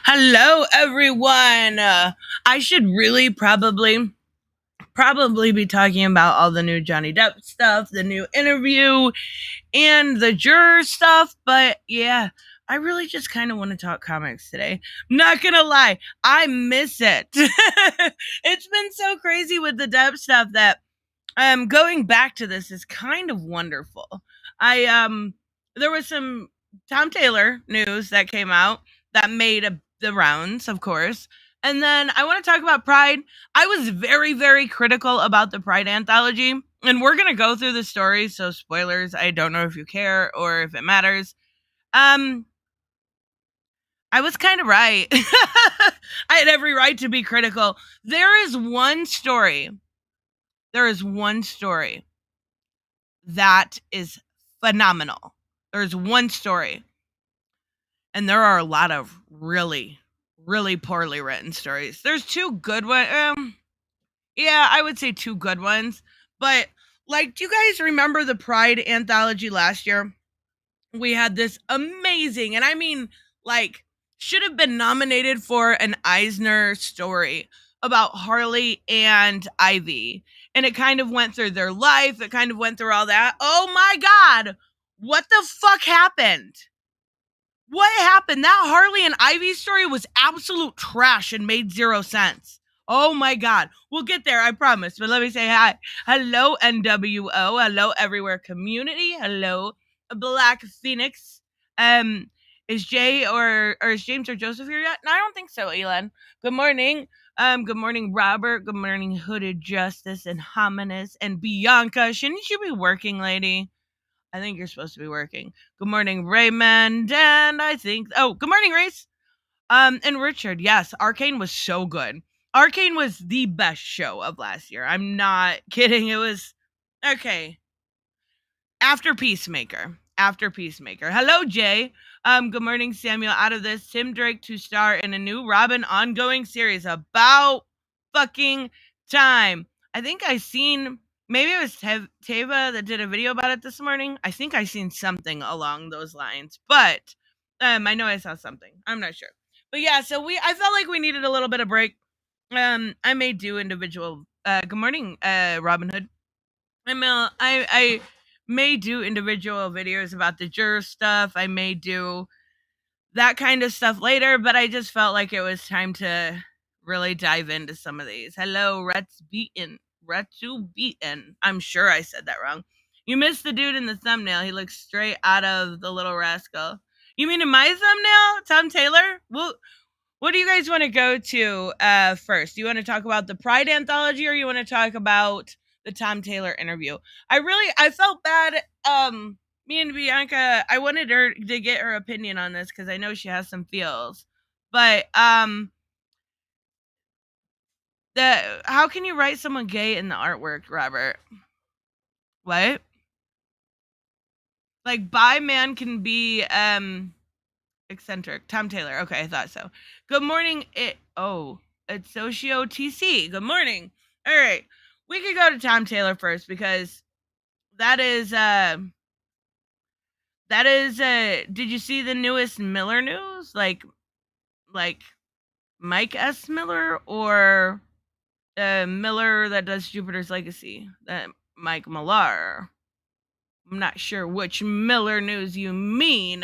Hello, everyone. I should really probably be talking about all the new Johnny Depp stuff, the new interview, and the juror stuff. But yeah, I really just kind of want to talk comics today. Not gonna lie, I miss it. It's been so crazy with the Depp stuff that going back to this is kind of wonderful. I there was some Tom Taylor news that came out that made the rounds, of course. And then I want to talk about Pride. I was very critical about the Pride anthology, and we're going to go through the story, so spoilers, I don't know if you care or if it matters. Um I was kind of right. I had every right to be critical. There is one story. There is one story that is phenomenal. There's one story, and there are a lot of really poorly written stories. There's two good ones. Yeah, I would say two good ones. But like, do you guys remember the Pride anthology last year? We had this amazing, and I mean, like, should have been nominated for an Eisner story about Harley and Ivy. And it kind of went through their life, it kind of went through all that. Oh my God, what the fuck happened? What happened? That Harley and Ivy story was absolute trash and made zero sense. Oh my God. We'll get there, I promise. But let me say hi. Hello, NWO. Hello, Everywhere Community. Hello, Black Phoenix. Is Jay or is James or Joseph here yet? No, I don't think so, Elon. Good morning. Good morning, Robert. Good morning, Hooded Justice and Hominus and Bianca. Shouldn't you be working, lady? I think you're supposed to be working. Good morning, Raymond, and I think good morning, Race. And Richard, yes, Arcane was so good. Arcane was the best show of last year. I'm not kidding. It was okay. After Peacemaker. After Peacemaker. Hello, Jay. Good morning, Samuel. Out of this, Tim Drake to star in a new Robin ongoing series. About fucking time. I think I seen maybe it was Teva that did a video about it this morning. I think I seen something along those lines, but I know I saw something. I'm not sure, but yeah. So I felt like we needed a little bit of break. I may do individual. Good morning, Robin Hood. I may do individual videos about the juror stuff. I may do that kind of stuff later, but I just felt like it was time to really dive into some of these. Hello, Retsu Beaten. I'm sure I said that wrong. You missed the dude in the thumbnail. He looks straight out of The Little Rascal. You mean in my thumbnail, Tom Taylor? Well, what do you guys want to go to first? Do you want to talk about the Pride anthology, or you want to talk about the Tom Taylor interview? I felt bad. Me and Bianca, I wanted her to get her opinion on this because I know she has some feels. But the how can you write someone gay in the artwork, Robert? What? Like, bi man can be eccentric. Tom Taylor. Okay, I thought so. Good morning. It's Socio TC. Good morning. All right. We could go to Tom Taylor first because that is did you see the newest Miller news? Like Mike S. Miller or Miller that does Jupiter's Legacy? That Mike Millar. I'm not sure which Miller news you mean.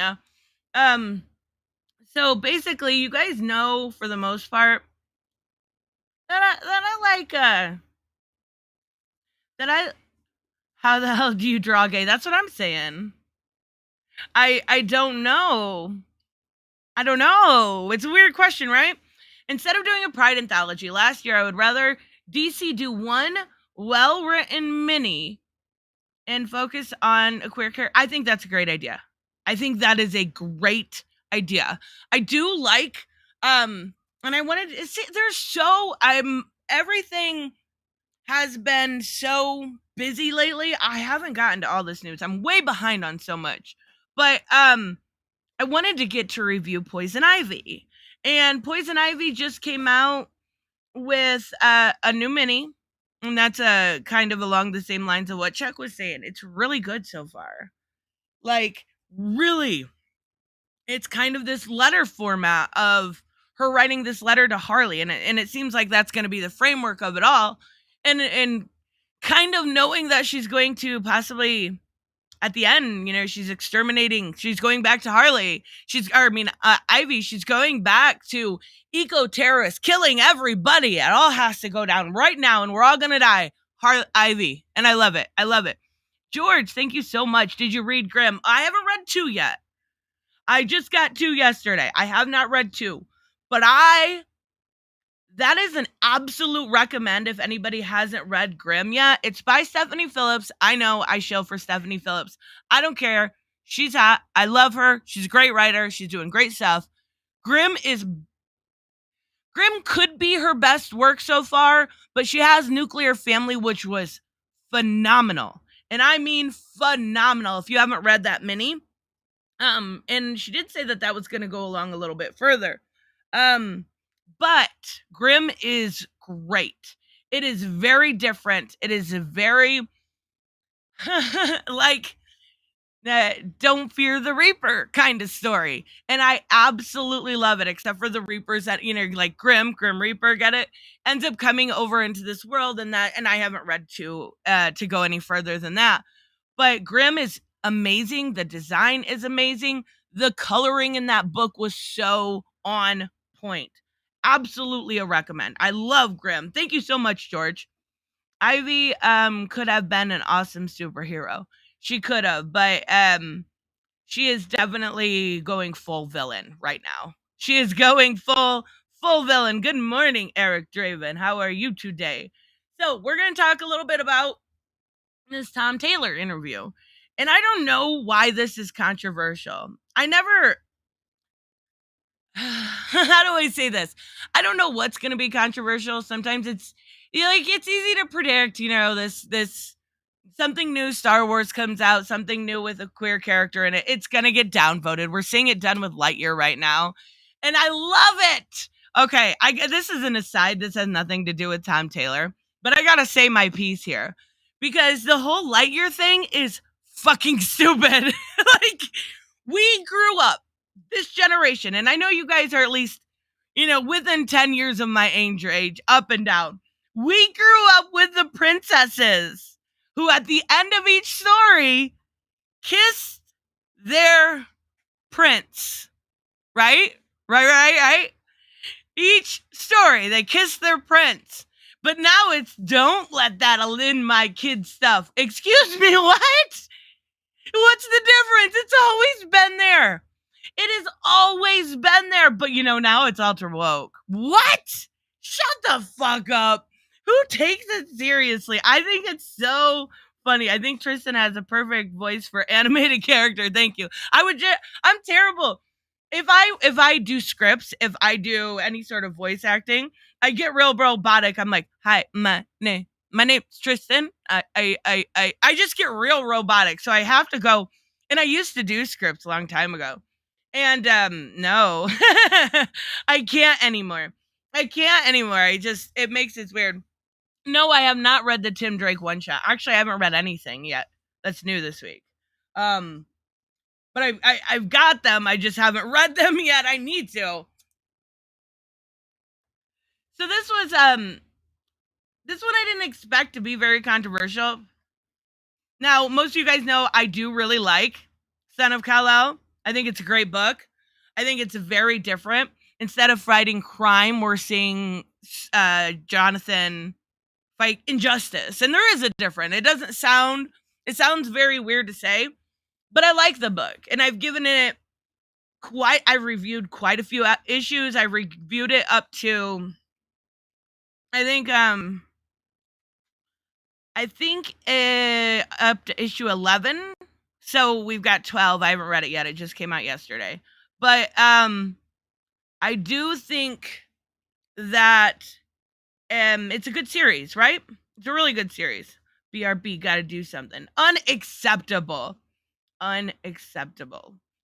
So basically, you guys know for the most part that I like that I how the hell do you draw gay? That's what I'm saying. I don't know. I don't know. It's a weird question, right? Instead of doing a Pride anthology last year, I would rather DC do one well-written mini and focus on a queer character. I think that's a great idea. I think that is a great idea. I do like and I wanted to see there's so I'm everything has been so busy lately. I haven't gotten to all this news. I'm way behind on so much. But I wanted to get to review Poison Ivy. And Poison Ivy just came out with a new mini. And that's kind of along the same lines of what Chuck was saying. It's really good so far. Like, really. It's kind of this letter format of her writing this letter to Harley, and it seems like that's going to be the framework of it all, and kind of knowing that she's going to possibly at the end, she's exterminating. She's going back to Harley. Ivy. She's going back to eco terrorists, killing everybody. It all has to go down right now, and we're all gonna die. Ivy, and I love it. I love it. George, thank you so much. Did you read Grimm? I haven't read 2 yet. I just got 2 yesterday. I have not read 2, but that is an absolute recommend if anybody hasn't read Grimm yet. It's by Stephanie Phillips. I know I shill for Stephanie Phillips. I don't care. She's hot. I love her. She's a great writer. She's doing great stuff. Grimm could be her best work so far, but she has Nuclear Family, which was phenomenal. And I mean phenomenal. If you haven't read that mini. And she did say that was going to go along a little bit further. But Grimm is great. It is very different. It is a very don't fear the Reaper kind of story. And I absolutely love it, except for the Reapers that, like Grim Reaper, get it? Ends up coming over into this world, and I haven't read to go any further than that. But Grimm is amazing. The design is amazing. The coloring in that book was so on point. Absolutely a recommend. I love Grimm. Thank you so much, George. Ivy could have been an awesome superhero. She could have, but she is definitely going full villain right now. She is going full villain. Good morning, Eric Draven. How are you today? So we're going to talk a little bit about this Tom Taylor interview. And I don't know why this is controversial. How do I say this? I don't know what's going to be controversial. Sometimes it's it's easy to predict, this something new Star Wars comes out, something new with a queer character in it. It's going to get downvoted. We're seeing it done with Lightyear right now. And I love it. Okay, this is an aside. This has nothing to do with Tom Taylor. But I got to say my piece here. Because the whole Lightyear thing is fucking stupid. We grew up, this generation, and I know you guys are at least, within 10 years of my age, up and down. We grew up with the princesses who at the end of each story kissed their prince. Right? Right. Each story, they kissed their prince. But now it's don't let that in my kid's stuff. Excuse me, what? What's the difference? It's always been there. It has always been there. But now it's ultra woke. What? Shut the fuck up. Who takes it seriously? I think it's so funny. I think Tristan has a perfect voice for animated character. Thank you. I'm terrible. If I do scripts, if I do any sort of voice acting, I get real robotic. I'm like, hi, my name's Tristan. I just get real robotic. So I have to go, and I used to do scripts a long time ago. And no, I can't anymore. It makes it weird. No, I have not read the Tim Drake one shot. Actually, I haven't read anything yet that's new this week. But I've got them. I just haven't read them yet. I need to. So this one I didn't expect to be very controversial. Now, most of you guys know I do really like Son of Kal-El. I think it's a great book. I think it's very different. Instead of fighting crime, we're seeing Jonathan fight injustice. And there is a difference. It sounds very weird to say, but I like the book. And I've given it I reviewed quite a few issues. I reviewed it up to, I think up to issue 11. So we've got 12. I haven't read it yet. It just came out yesterday. But I do think that it's a good series, right? It's a really good series. BRB got to do something. Unacceptable. No,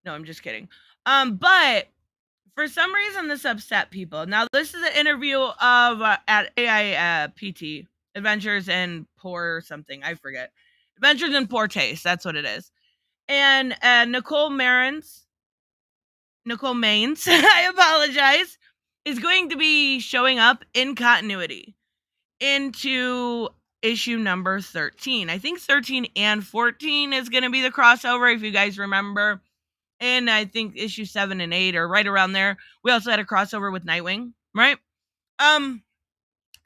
I'm just kidding. But for some reason, this upset people. Now, this is an interview of at AIPT, Adventures in Poor something. I forget. Adventures in Poor Taste. That's what it is. And Nicole Maines, I apologize, is going to be showing up in continuity into issue number 13. I think 13 and 14 is going to be the crossover, if you guys remember. And I think issue 7 and 8 are right around there. We also had a crossover with Nightwing, right?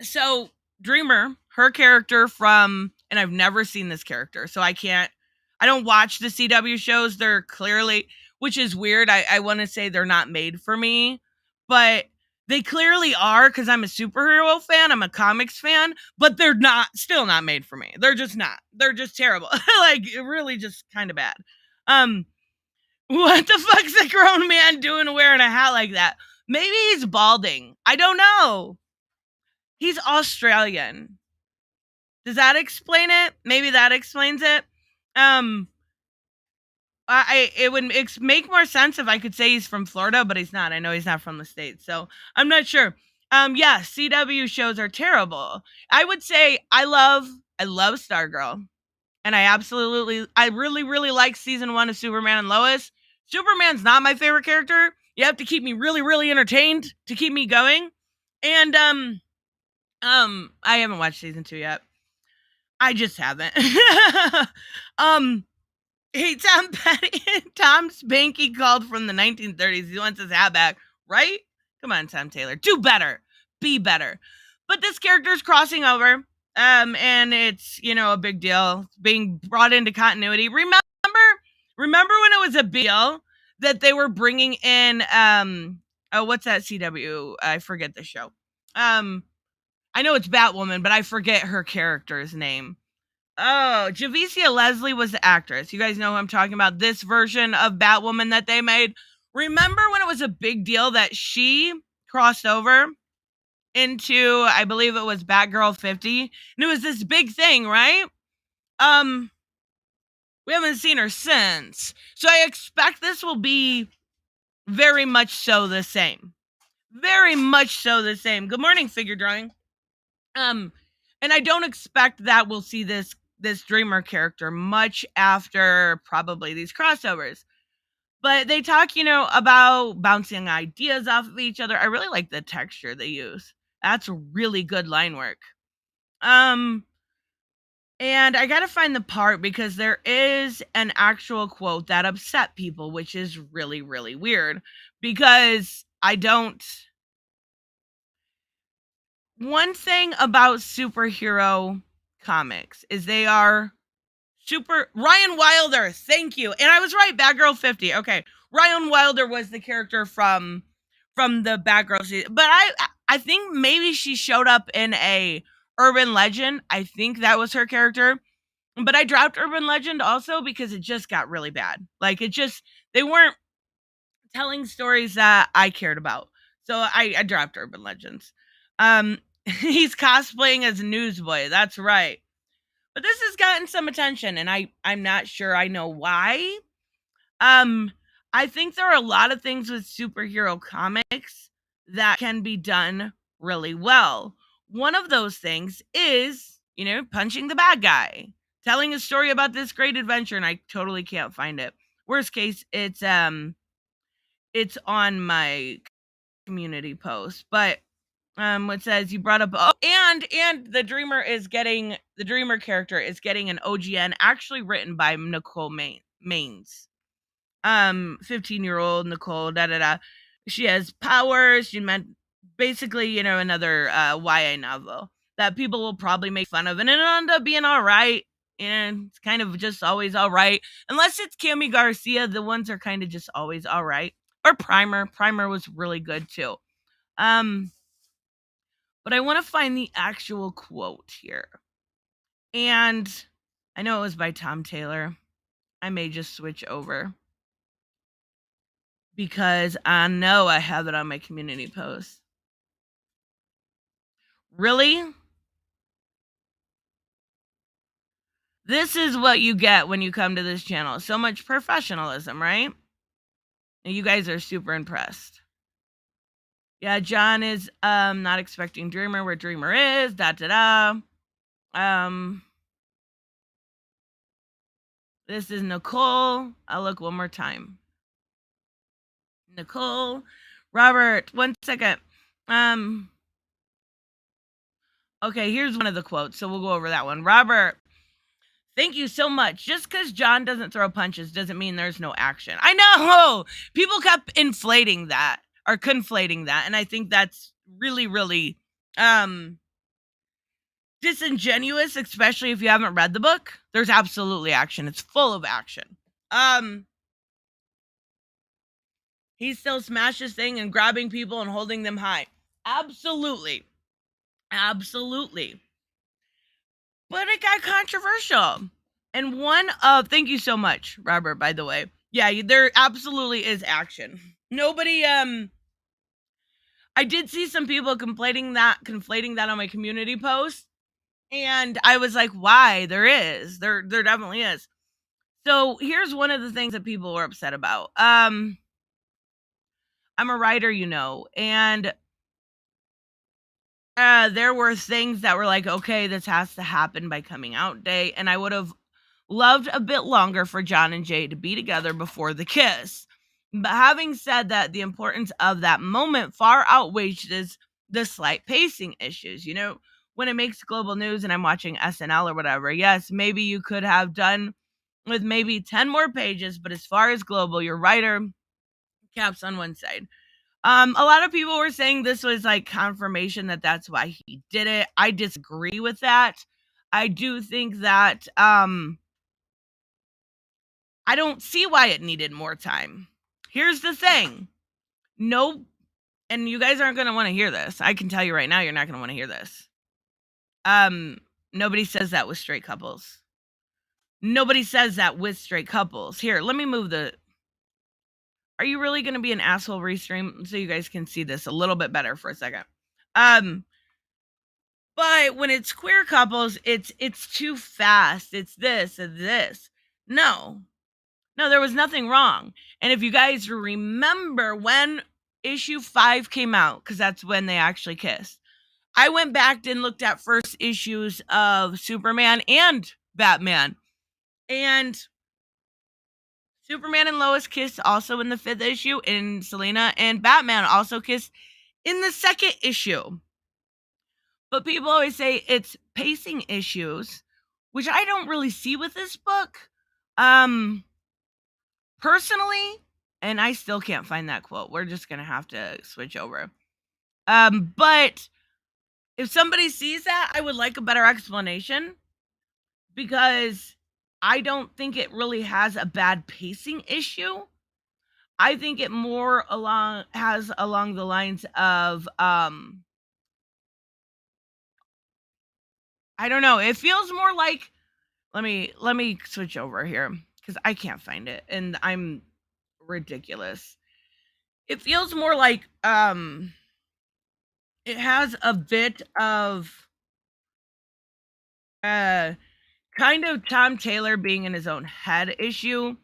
So Dreamer, her character from, and I've never seen this character, so I don't watch the CW shows. They're clearly, which is weird. I want to say they're not made for me, but they clearly are, because I'm a superhero fan, I'm a comics fan, but they're still not made for me. They're just not. They're just terrible. Like, really just kind of bad. What the fuck's a grown man doing wearing a hat like that? Maybe he's balding. I don't know. He's Australian. Does that explain it? Maybe that explains it. It would make more sense if I could say he's from Florida, but he's not. I know he's not from the States, so I'm not sure. Yeah, CW shows are terrible. I would say I love Stargirl, and I really, really like season 1 of Superman and Lois. Superman's not my favorite character. You have to keep me really, really entertained to keep me going. And I haven't watched season 2 yet. I just haven't. Hey, Tom Petty, Tom Spanky called from the 1930s. He wants his hat back, right? Come on, Tom Taylor. Do better. Be better. But this character's crossing over, and it's, a big deal. Being brought into continuity. Remember when it was a big deal that they were bringing in, what's that CW? I forget the show. I know it's Batwoman, but I forget her character's name. Oh, Javicia Leslie was the actress. You guys know who I'm talking about. This version of Batwoman that they made. Remember when it was a big deal that she crossed over into, I believe it was Batgirl 50? And it was this big thing, right? We haven't seen her since. So I expect this will be very much so the same. Very much so the same. Good morning, figure drawing. And I don't expect that we'll see this Dreamer character much after probably these crossovers. But they talk, about bouncing ideas off of each other. I really like the texture they use. That's really good line work. And I gotta find the part, because there is an actual quote that upset people, which is really, really weird, because one thing about superhero comics is they are Ryan Wilder, thank you. And I was right, Batgirl 50. Okay. Ryan Wilder was the character from the Batgirl season. But I think maybe she showed up in a Urban Legend. I think that was her character. But I dropped Urban Legend also because it just got really bad. Like, they weren't telling stories that I cared about. So I dropped Urban Legends. He's cosplaying as a newsboy. That's right. But this has gotten some attention, and I'm not sure I know why. I think there are a lot of things with superhero comics that can be done really well. One of those things is, punching the bad guy, telling a story about this great adventure, and I totally can't find it. Worst case, it's on my community post, but what says you brought up, and the Dreamer character is getting an OGN actually written by Nicole Maines. 15-year-old Nicole, she has powers. She meant basically, another YA novel that people will probably make fun of, and it'll end up being all right. And it's kind of just always all right, unless it's Cami Garcia. The ones are kind of just always all right. Or Primer was really good too. But I want to find the actual quote here. And I know it was by Tom Taylor. I may just switch over, because I know I have it on my community post. Really? This is what you get when you come to this channel. So much professionalism, right? And you guys are super impressed. Yeah, John is not expecting Dreamer where Dreamer is. This is Nicole. I'll look one more time. Nicole. Robert, 1 second. Okay, here's one of the quotes, so we'll go over that one. Robert, thank you so much. Just because John doesn't throw punches doesn't mean there's no action. I know! People kept inflating that, or conflating that, and I think that's really, really disingenuous, especially if you haven't read the book. There's absolutely action. It's full of action. He still smashes things and grabbing people and holding them high. Absolutely. Absolutely. But it got controversial. And thank you so much, Robert, by the way. Yeah, there absolutely is action. Nobody, I did see some people conflating that on my community post. And I was like, why? There definitely is. So here's one of the things that people were upset about. I'm a writer, and there were things that were like, okay, this has to happen by coming out day. And I would have loved a bit longer for John and Jay to be together before the kiss. But having said that, the importance of that moment far outweighs the slight pacing issues. When it makes global news and I'm watching SNL or whatever, yes, maybe you could have done with maybe 10 more pages, but as far as global, your writer caps on one side. A lot of people were saying this was like confirmation that that's why he did it. I disagree with that. I do think that I don't see why it needed more time. Here's the thing. No, and you guys aren't going to want to hear this. I can tell you right now, you're not going to want to hear this. Nobody says that with straight couples. Nobody says that with straight couples. Here, let me move the... Are you really going to be an asshole restream so you guys can see this a little bit better for a second? But when it's queer couples, it's too fast. It's this and this. No, there was nothing wrong. And if you guys remember when issue 5 came out, because that's when they actually kissed, I went back and looked at first issues of Superman and Batman. And Superman and Lois kissed also in the 5th issue in Selena, and Batman also kissed in the 2nd issue. But people always say it's pacing issues, which I don't really see with this book. Personally, and I still can't find that quote. We're just going to have to switch over. But if somebody sees that, I would like a better explanation, because I don't think it really has a bad pacing issue. I think it more has along the lines of I don't know. It feels more like... Let me switch over here because I can't find it and I'm ridiculous. It feels more like it has a bit of kind of Tom Taylor being in his own head issue.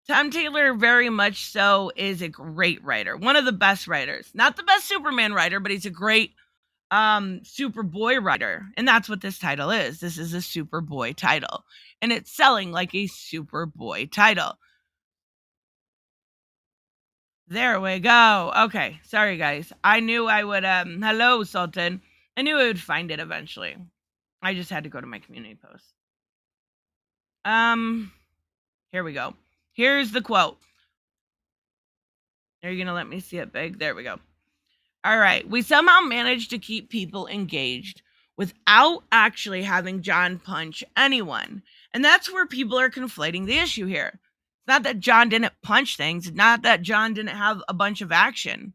Tom Taylor very much so is a great writer, one of the best writers. Not the best Superman writer, but he's a great Superboy writer, and that's what this title is. This is a Superboy title, and it's selling like a Superboy title. There we go. Okay, sorry guys. I knew I would hello Sultan. I knew I would find it eventually. I just had to go to my community post. Here we go. Here's the quote. Are you gonna let me see it big? There we go. All right. We somehow managed to keep people engaged without actually having John punch anyone. And that's where people are conflating the issue here. It's not that John didn't punch things. It's not that John didn't have a bunch of action.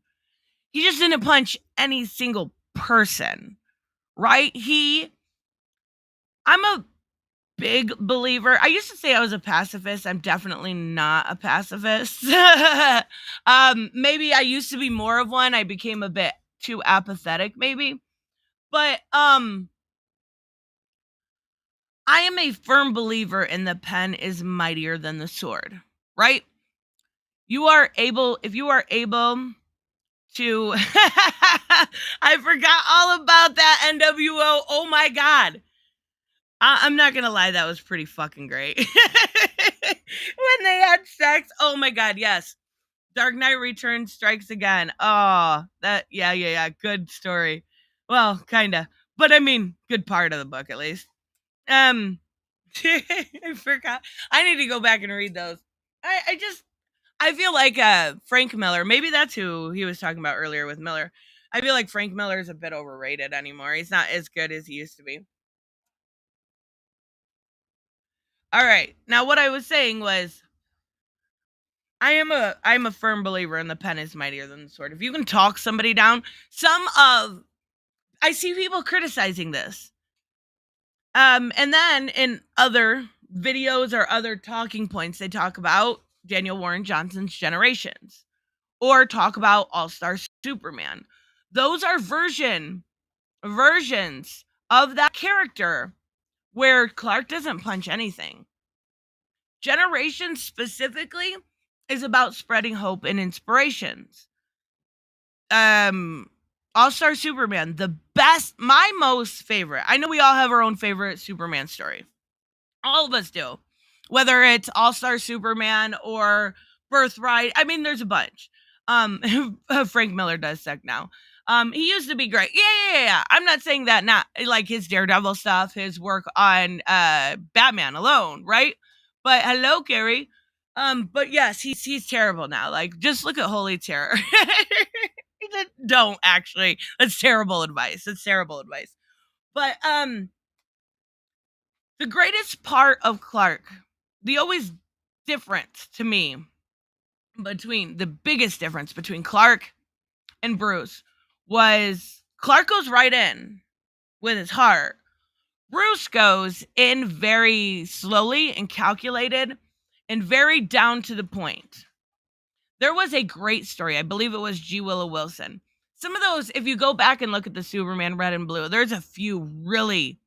He just didn't punch any single person, right? I'm a big believer. I used to say I was a pacifist. I'm definitely not a pacifist. Maybe I used to be more of one. I became a bit too apathetic, maybe. But I am a firm believer in the pen is mightier than the sword, right? If you are able to I forgot all about that NWO. Oh my god. I'm not gonna lie, that was pretty fucking great. When they had sex, oh my god, yes. Dark Knight Returns strikes again. Oh, yeah. Good story. Well, kinda. But I mean, good part of the book at least. I forgot. I need to go back and read those. I feel like Frank Miller, maybe that's who he was talking about earlier with Miller. I feel like Frank Miller is a bit overrated anymore. He's not as good as he used to be. All right. Now what I was saying was I'm a firm believer in the pen is mightier than the sword. If you can talk somebody down, I see people criticizing this. And then in other videos or other talking points, they talk about Daniel Warren Johnson's Generations or talk about All-Star Superman. Those are versions of that character where Clark doesn't punch anything. Generations specifically is about spreading hope and inspirations. All-Star Superman, the best, my most favorite. I know we all have our own favorite Superman story. All of us do. Whether it's All-Star Superman or Birthright. I mean, there's a bunch. Frank Miller does suck now. He used to be great. Yeah. I'm not saying that not like his Daredevil stuff, his work on Batman alone, right? But hello, Gary. But yes, he's terrible now. Like, just look at Holy Terror. Don't actually. That's terrible advice. But the greatest part of Clark, the always difference to me the biggest difference between Clark and Bruce was Clark goes right in with his heart. Bruce goes in very slowly and calculated and very down to the point. There was a great story. I believe it was G. Willow Wilson. Some of those, if you go back and look at the Superman Red and Blue, there's a few really,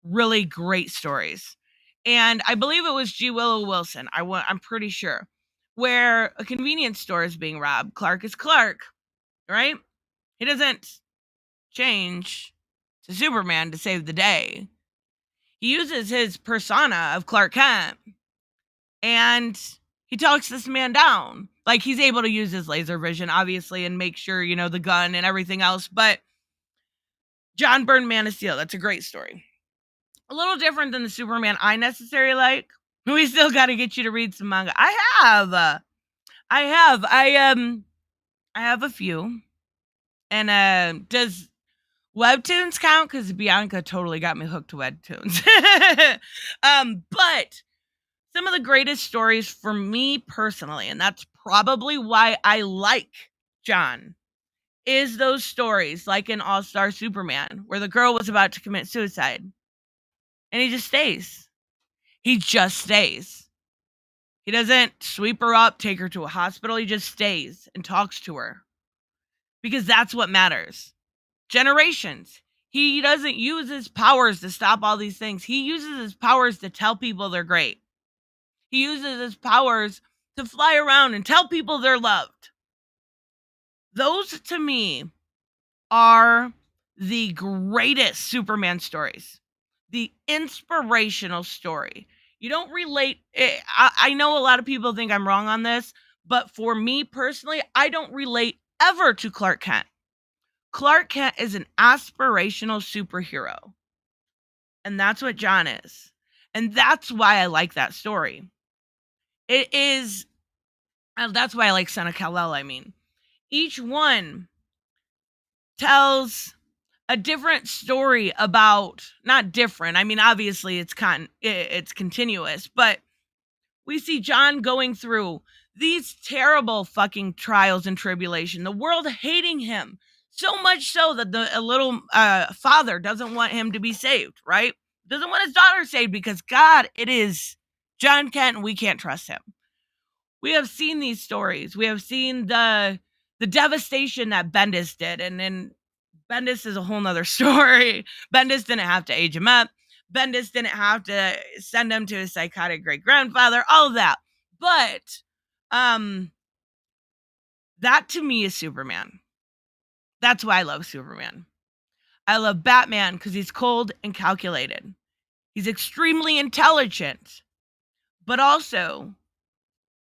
really great stories. And I believe it was G. Willow Wilson. I'm pretty sure. Where a convenience store is being robbed. Clark is Clark, right? He doesn't change to Superman to save the day. He uses his persona of Clark Kent and he talks this man down. Like, he's able to use his laser vision, obviously, and make sure, the gun and everything else. But John Byrne, Man of Steel, that's a great story. A little different than the Superman I necessarily like. We still got to get you to read some manga. I have a few. And does webtoons count? Because Bianca totally got me hooked to webtoons. But some of the greatest stories for me personally, and that's probably why I like John, is those stories like in All-Star Superman, where the girl was about to commit suicide. And he just stays. He just stays. He doesn't sweep her up, take her to a hospital. He just stays and talks to her. Because that's what matters. Generations. He doesn't use his powers to stop all these things. He uses his powers to tell people they're great. He uses his powers to fly around and tell people they're loved. Those, to me, are the greatest Superman stories. The inspirational story. You don't relate. I know a lot of people think I'm wrong on this, but for me personally, I don't relate ever to Clark Kent. Clark Kent is an aspirational superhero. And that's what John is. And that's why I like that story. It is, that's why I like Son of Kal-El, I mean. Each one tells a different story about, not different, I mean, obviously it's continuous, but we see John going through these terrible fucking trials and tribulation, the world hating him, so much so that the little father doesn't want him to be saved, right? Doesn't want his daughter saved because, God, it is John Kent and we can't trust him. We have seen these stories. We have seen the devastation that Bendis did. And then Bendis is a whole nother story. Bendis didn't have to age him up. Bendis didn't have to send him to his psychotic great-grandfather. All of that. But that to me is Superman. That's why I love Superman. I love Batman because he's cold and calculated. He's extremely intelligent. But also,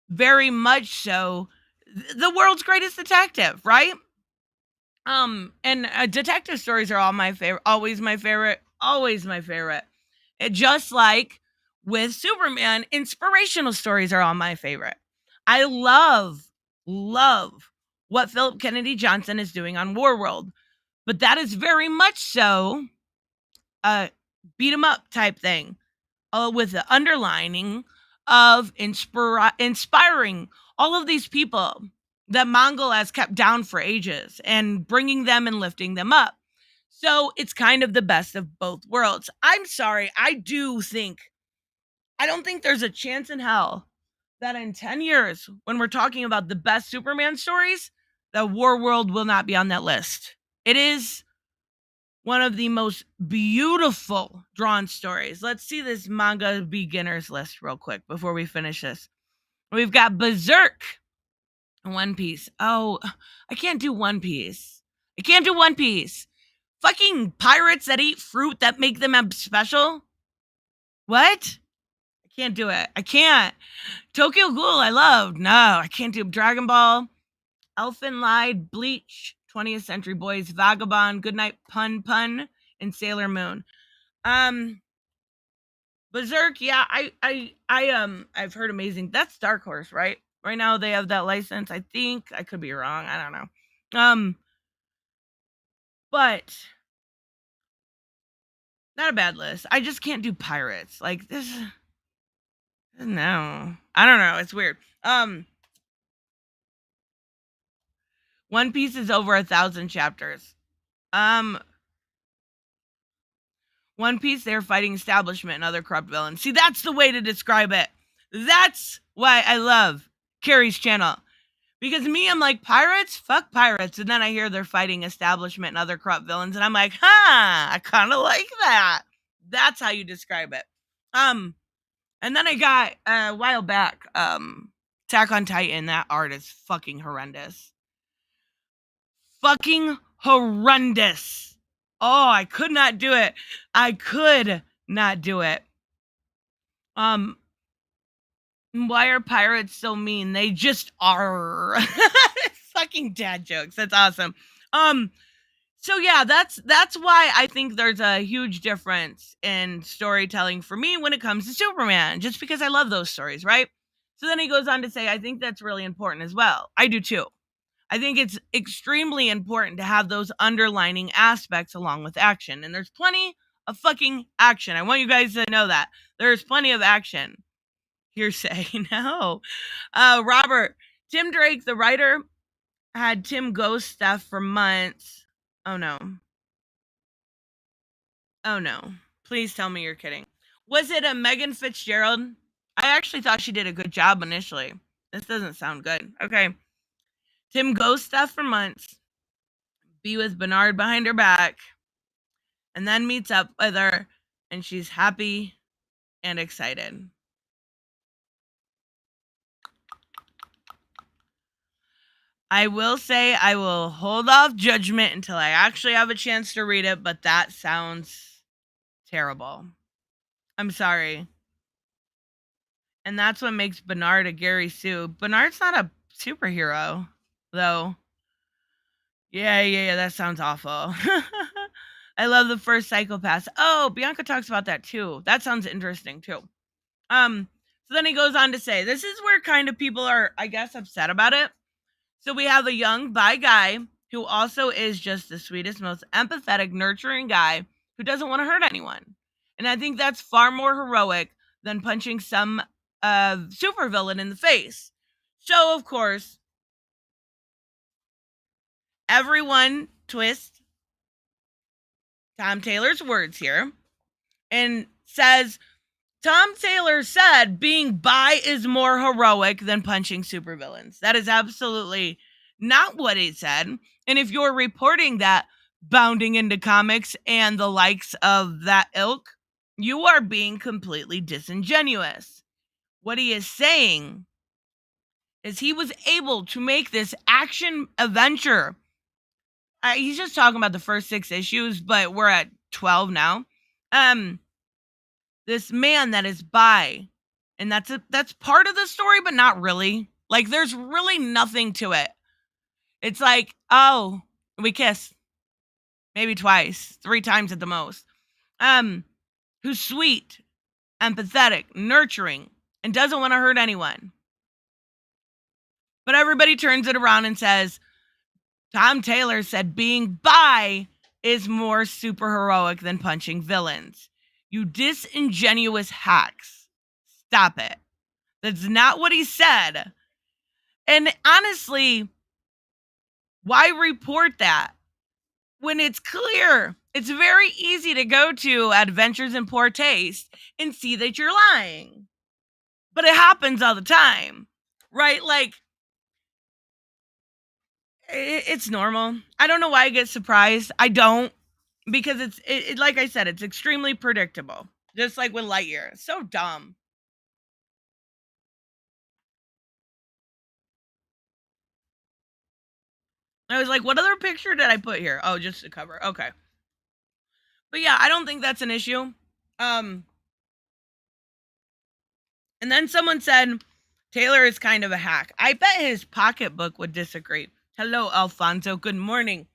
very much so, the world's greatest detective, right? And detective stories are all my favorite, always my favorite, always my favorite. Just like with Superman, inspirational stories are all my favorite. I love what Philip Kennedy Johnson is doing on Warworld, but that is very much so a beat 'em up type thing, with the underlining of inspiring all of these people that Manga has kept down for ages and bringing them and lifting them up. So it's kind of the best of both worlds. I'm sorry, I don't think there's a chance in hell that in 10 years, when we're talking about the best Superman stories, that Warworld will not be on that list. It is one of the most beautiful drawn stories. Let's see this manga beginners list real quick before we finish this. We've got Berserk, One Piece. Oh, I can't do One Piece. I can't do One Piece. Fucking pirates that eat fruit that make them special? What? I can't do it. I can't. Tokyo Ghoul, I loved. No, I can't do Dragon Ball. Elfin Lied, Bleach, 20th Century Boys, Vagabond, Goodnight Pun Pun, and Sailor Moon. Berserk, yeah, I've heard amazing. That's Dark Horse, right? Right now they have that license. I think I could be wrong. I don't know. But not a bad list. I just can't do pirates. Like this. No, I don't know. It's weird. One Piece is over 1,000 chapters. One Piece, they're fighting establishment and other corrupt villains. See, that's the way to describe it. That's why I love Carrie's channel. Because me, I'm like, pirates? Fuck pirates. And then I hear they're fighting establishment and other corrupt villains. And I'm like, I kind of like that. That's how you describe it. And then I got, a while back, Attack on Titan. That art is fucking horrendous. Fucking horrendous. Oh, I could not do it. I could not do it. Why are pirates so mean? They just are. Fucking dad jokes. That's awesome. So yeah, that's why I think there's a huge difference in storytelling for me when it comes to Superman, just because I love those stories, right? So then he goes on to say, I think that's really important as well. I do too. I think it's extremely important to have those underlining aspects along with action. And there's plenty of fucking action. I want you guys to know that. There's plenty of action. Hearsay. No. Robert, Tim Drake, the writer, had Tim Ghost stuff for months. Oh no. Oh no. Please tell me you're kidding. Was it a Megan Fitzgerald? I actually thought she did a good job initially. This doesn't sound good. Okay. Tim Ghost stuff for months. Be with Bernard behind her back. And then meets up with her. And she's happy and excited. I will say I will hold off judgment until I actually have a chance to read it, but that sounds terrible. I'm sorry. And that's what makes Bernard a Gary Sue. Bernard's not a superhero, though. Yeah, that sounds awful. I love the first psychopath. Oh, Bianca talks about that too. That sounds interesting too. So then he goes on to say, this is where kind of people are, I guess, upset about it. So we have a young bi guy who also is just the sweetest, most empathetic, nurturing guy who doesn't want to hurt anyone. And I think that's far more heroic than punching some supervillain in the face. So, of course, everyone twists Tom Taylor's words here and says, Tom Taylor said being bi is more heroic than punching supervillains. That is absolutely not what he said. And if you're reporting that bounding into comics and the likes of that ilk, you are being completely disingenuous. What he is saying is he was able to make this action adventure. He's just talking about the first 6 issues, but we're at 12 now. This man that is bi, and that's part of the story, but not really. Like, there's really nothing to it. It's like, oh, we kiss. Maybe twice, 3 times at the most. Who's sweet, empathetic, nurturing, and doesn't want to hurt anyone. But everybody turns it around and says, Tom Taylor said being bi is more super heroic than punching villains. You disingenuous hacks. Stop it. That's not what he said. And honestly, why report that when it's clear? It's very easy to go to Adventures in Poor Taste and see that you're lying. But it happens all the time, right? Like, it's normal. I don't know why I get surprised. I don't, because it's like I said, it's extremely predictable. Just like with Lightyear. It's so dumb. I was like, what other picture did I put here? Oh, just the cover. Okay. But yeah, I don't think that's an issue. And then someone said Taylor is kind of a hack. I bet his pocketbook would disagree. Hello, Alfonso. Good morning.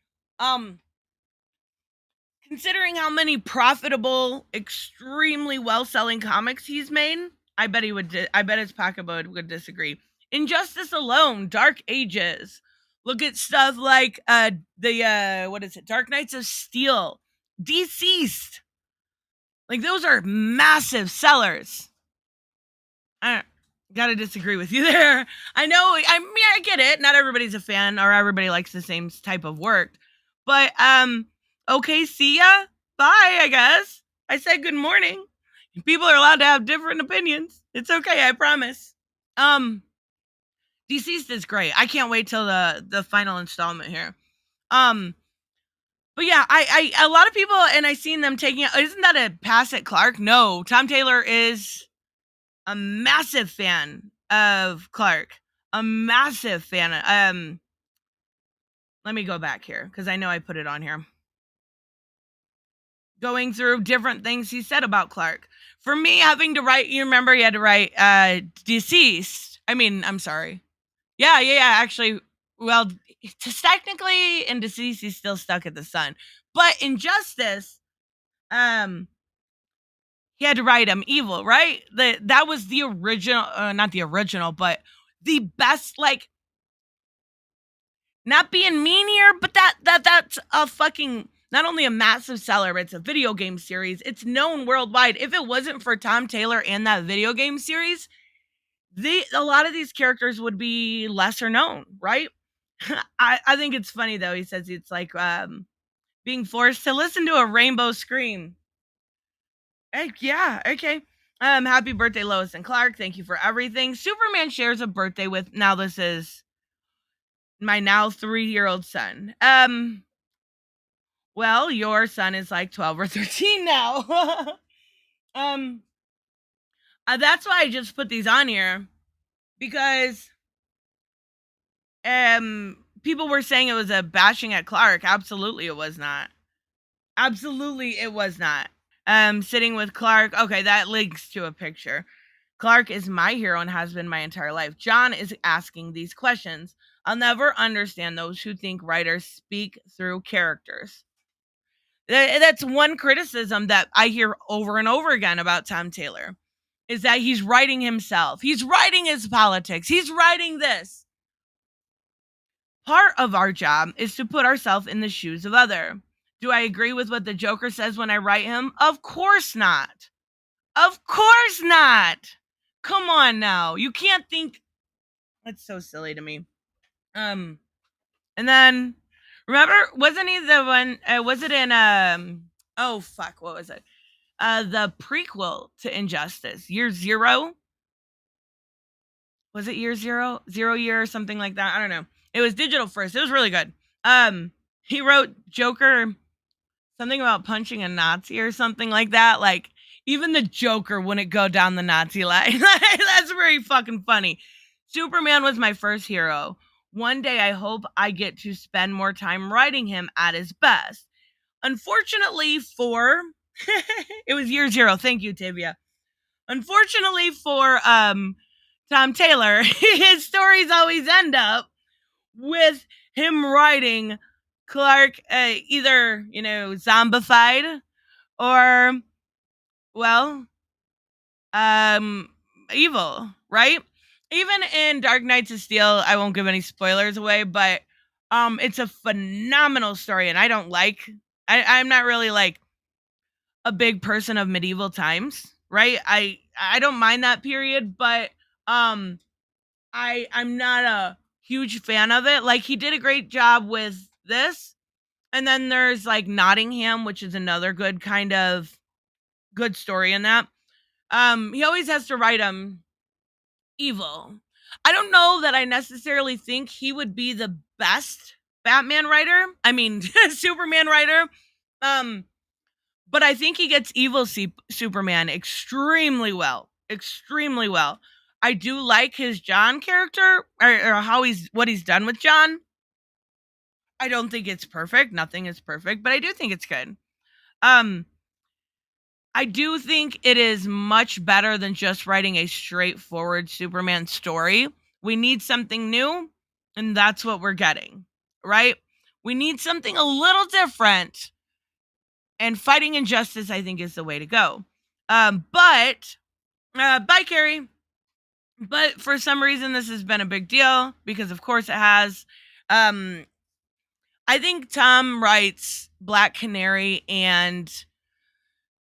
Considering how many profitable, extremely well-selling comics he's made, I bet he would. I bet his pocketbook would disagree. Injustice alone, Dark Ages. Look at stuff like what is it? Dark Knights of Steel, Deceased. Like, those are massive sellers. I gotta disagree with you there. I know. I get it. Not everybody's a fan, or everybody likes the same type of work. But okay, see ya. Bye. I guess I said good morning. People are allowed to have different opinions. It's okay. I promise. Deceased is great. I can't wait till the final installment here. But yeah, I a lot of people, and I seen them taking it. Isn't that a pass at Clark? No, Tom Taylor is a massive fan of Clark. A massive fan. Let me go back here because I know I put it on here. Going through different things he said about Clark. For me, having to write, you remember he had to write deceased. I'm sorry. Yeah. Actually, well, technically in Deceased, he's still stuck at the sun. But in Justice, he had to write him evil, right? That was the original, not the original, but the best, like, not being mean here, but that's a fucking, not only a massive seller, but it's a video game series. It's known worldwide. If it wasn't for Tom Taylor and that video game series, a lot of these characters would be lesser known, right? I think it's funny though. He says it's like being forced to listen to a rainbow scream. Yeah, okay. Happy birthday, Lois and Clark. Thank you for everything. Superman shares a birthday with, now this is my now 3-year-old son. Well, your son is like 12 or 13 now. That's why I just put these on here, because people were saying it was a bashing at Clark. Absolutely it was not. Absolutely it was not. Sitting with Clark. Okay, that links to a picture. Clark is my hero and has been my entire life. John is asking these questions. I'll never understand those who think writers speak through characters. That's one criticism that I hear over and over again about Tom Taylor, is that he's writing himself. He's writing his politics. He's writing this. Part of our job is to put ourselves in the shoes of other. Do I agree with what the Joker says when I write him? Of course not. Of course not. Come on now. You can't think. That's so silly to me. And then remember, wasn't he the one? Was it in oh fuck, what was it? The prequel to Injustice, Year Zero. Was it Year Zero? 0 year or something like that? I don't know. It was digital first. It was really good. He wrote Joker something about punching a Nazi or something like that. Like, even the Joker wouldn't go down the Nazi line. That's very fucking funny. Superman was my first hero. One day I hope I get to spend more time writing him at his best. Unfortunately for it was Year Zero. Thank you, Tavia. Unfortunately for Tom Taylor, his stories always end up with him writing Clark either, zombified or, well, um, evil, right? Even in Dark Knights of Steel, I won't give any spoilers away, but it's a phenomenal story, and I'm not really like a big person of medieval times, right? I don't mind that period, but um I'm not a huge fan of it. Like, he did a great job with this. And then there's like Nottingham, which is another good kind of good story in that. He always has to write evil. I don't know that I necessarily think he would be the best Batman writer. I mean, Superman writer. Um, but I think he gets evil Superman extremely well. Extremely well. I do like his John character, or how what he's done with John. I don't think it's perfect. Nothing is perfect, but I do think it's good. Um, I do think it is much better than just writing a straightforward Superman story. We need something new, and that's what we're getting, right? We need something a little different, and fighting injustice, I think, is the way to go. But bye, Carrie. But for some reason, this has been a big deal because, of course, it has. Um, I think Tom writes Black Canary and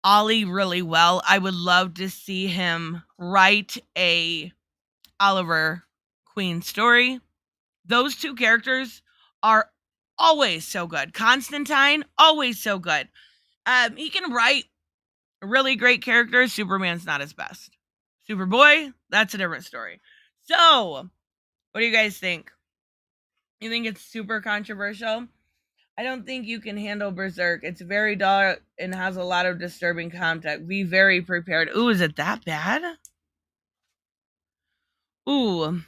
Ollie really well. I would love to see him write a Oliver Queen story. Those two characters are always so good. Constantine, always so good. He can write really great characters. Superman's not his best. Superboy, that's a different story. So, what do you guys think? You think it's super controversial? I don't think you can handle Berserk. It's very dark and has a lot of disturbing content. Be very prepared. Ooh, is it that bad? Ooh,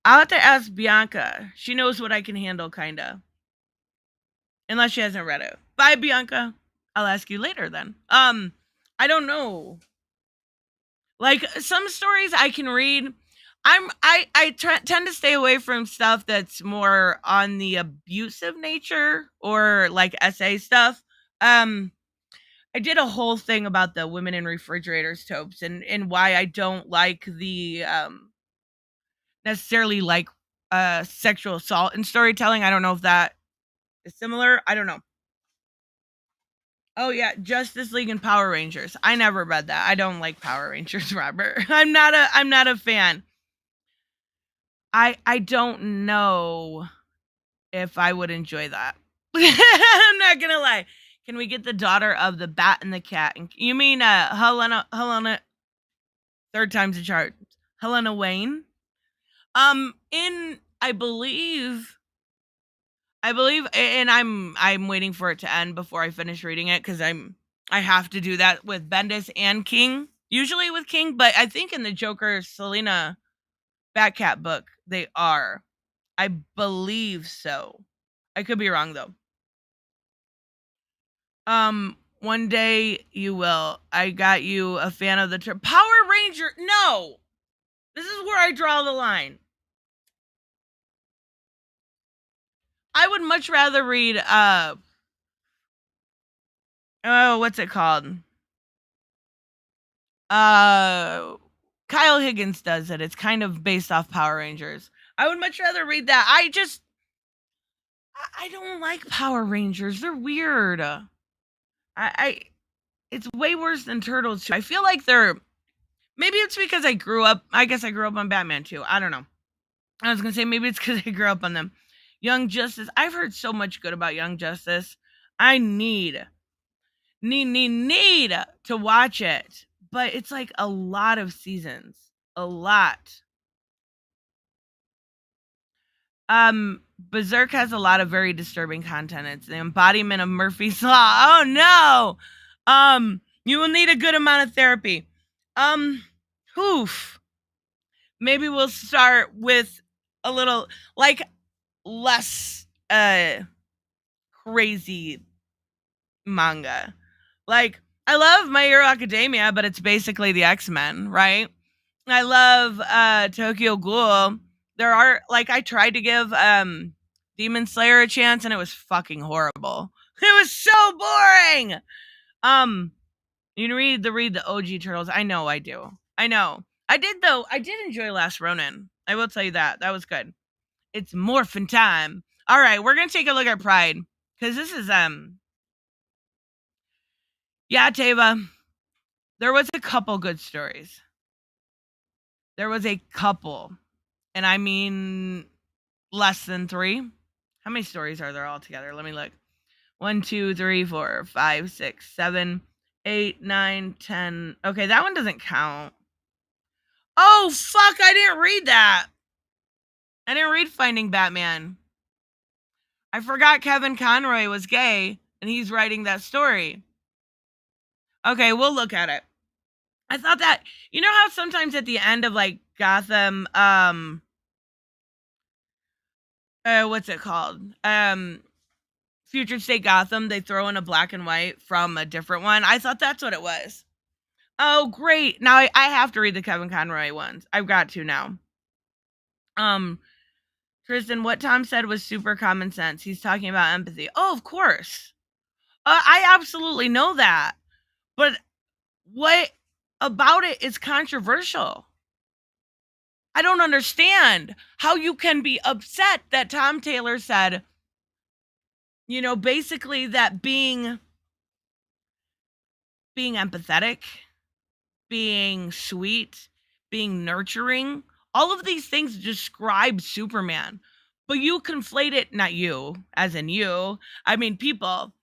I'll have to ask Bianca. She knows what I can handle, kinda. Unless she hasn't read it. Bye, Bianca. I'll ask you later then. I don't know. Like, some stories I can read. Tend to stay away from stuff that's more on the abusive nature or like essay stuff. I did a whole thing about the women in refrigerators tropes and why I don't like the necessarily like sexual assault in storytelling. I don't know if that is similar. I don't know. Oh yeah, Justice League and Power Rangers. I never read that. I don't like Power Rangers, Robert. I'm not a fan. I don't know if I would enjoy that. I'm not gonna lie. Can we get the daughter of the Bat and the Cat? You mean Helena? Third time's a charm. Helena Wayne. In I believe, and I'm waiting for it to end before I finish reading it because I have to do that with Bendis and King. Usually with King, but I think in the Joker Selena Batcat book they are. I believe so. I could be wrong though. One day you will. I got you a fan of the term Power Ranger. No, this is where I draw the line. I would much rather read what's it called? Kyle Higgins does it. It's kind of based off Power Rangers. I would much rather read that. I don't like Power Rangers. They're weird. I it's way worse than Turtles too. I feel like maybe it's because I guess I grew up on Batman too. I don't know. I was gonna say maybe it's because I grew up on them. Young Justice. I've heard so much good about Young Justice. I need to watch it. But it's like a lot of seasons. A lot. Berserk has a lot of very disturbing content. It's the embodiment of Murphy's Law. Oh no. You will need a good amount of therapy. Oof. Maybe we'll start with a little like less crazy manga. Like, I love My Hero Academia, but it's basically the X-Men, right? I love Tokyo Ghoul. There are like I tried to give Demon Slayer a chance and it was fucking horrible. It was so boring. Um you can read the OG Turtles. I know I do. I know. I did though. I did enjoy Last Ronin. I will tell you that. That was good. It's morphin' time. All right, we're gonna take a look at Pride. Cause this is yeah, Tava. There was a couple good stories. There was a couple. And I mean less than 3. How many stories are there all together? Let me look. 1, 2, 3, 4, 5, 6, 7, 8, 9, 10. Okay, that one doesn't count. Oh, fuck, I didn't read that. I didn't read Finding Batman. I forgot Kevin Conroy was gay and he's writing that story. Okay, we'll look at it. I thought that, you know how sometimes at the end of like Gotham, what's it called? Future State Gotham, they throw in a black and white from a different one. I thought that's what it was. Oh, great. Now I have to read the Kevin Conroy ones. I've got to now. Tristan, what Tom said was super common sense. He's talking about empathy. Oh, of course. I absolutely know that. But what about it is controversial? I don't understand how you can be upset that Tom Taylor said, you know, basically that being empathetic, being sweet, being nurturing, all of these things describe Superman. But you conflate it, not you, as in you, I mean people,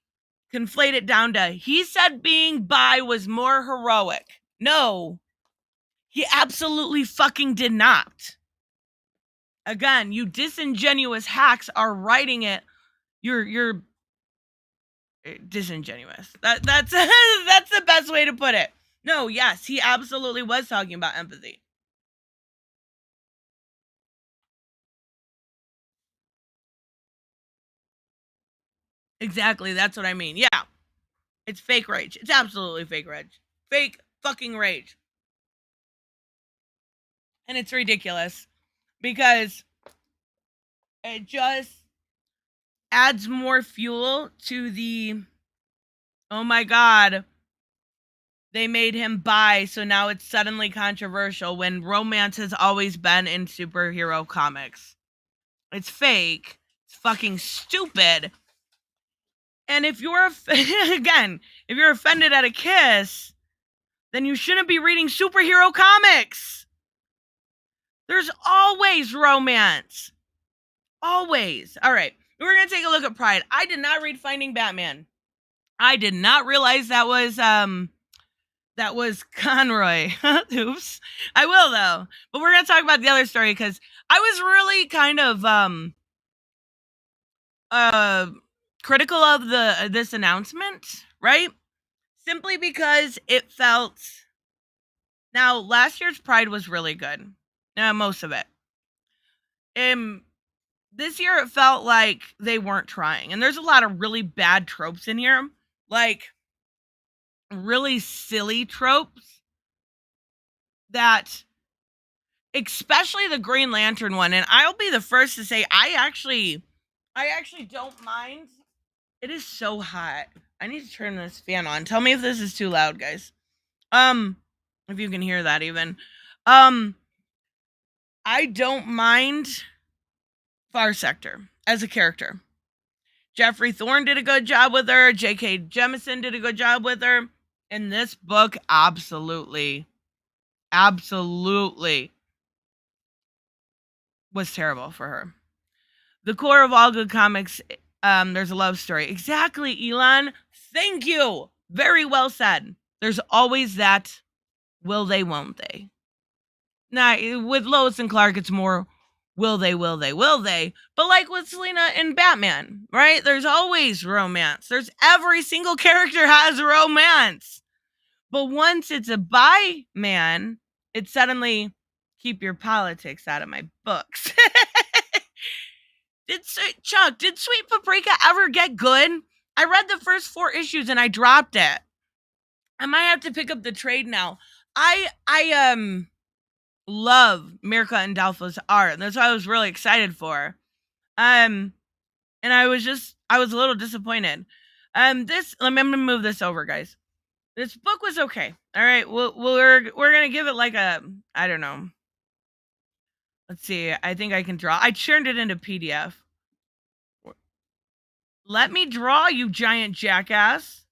conflate it down to he said being bi was more heroic. No, he absolutely fucking did not. Again, you disingenuous hacks are writing it. You're disingenuous. That's that's the best way to put it. No, yes, he absolutely was talking about empathy. Exactly, that's what I mean. Yeah. It's fake rage. It's absolutely fake rage. Fake fucking rage. And it's ridiculous because it just adds more fuel to the oh my god, they made him bi, so now it's suddenly controversial when romance has always been in superhero comics. It's fake. It's fucking stupid. And if you're again, if you're offended at a kiss, then you shouldn't be reading superhero comics. There's always romance. Always. All right. We're going to take a look at Pride. I did not read Finding Batman. I did not realize that was Conroy. Oops. I will though. But we're going to talk about the other story cuz I was really kind of critical of this announcement, right? Simply because it felt now last year's Pride was really good. Most of it. This year it felt like they weren't trying. And there's a lot of really bad tropes in here. Like really silly tropes that especially the Green Lantern one, and I'll be the first to say I actually don't mind. It is so hot. I need to turn this fan on. Tell me if this is too loud, guys. If you can hear that even. I don't mind Far Sector as a character. Jeffrey Thorne did a good job with her. J.K. Jemisin did a good job with her. In this book, absolutely was terrible for her. The core of all good comics, there's a love story. Exactly, Elon. Thank you. Very well said. There's always that will they, won't they. Now, with Lois and Clark, it's more will they, will they, will they. But like with Selena and Batman, right? There's always romance. There's every single character has romance. But once it's a bi man, it's suddenly keep your politics out of my books. Did Sweet Paprika ever get good? I read the first 4 issues and I dropped it. I might have to pick up the trade now. I love Mirka and Dalfo's art. And that's what I was really excited for. And I was a little disappointed. I'm gonna move this over, guys. This book was okay. All right, we're gonna give it like a, I don't know. Let's see. I think I can draw. I turned it into PDF. Let me draw, you giant jackass.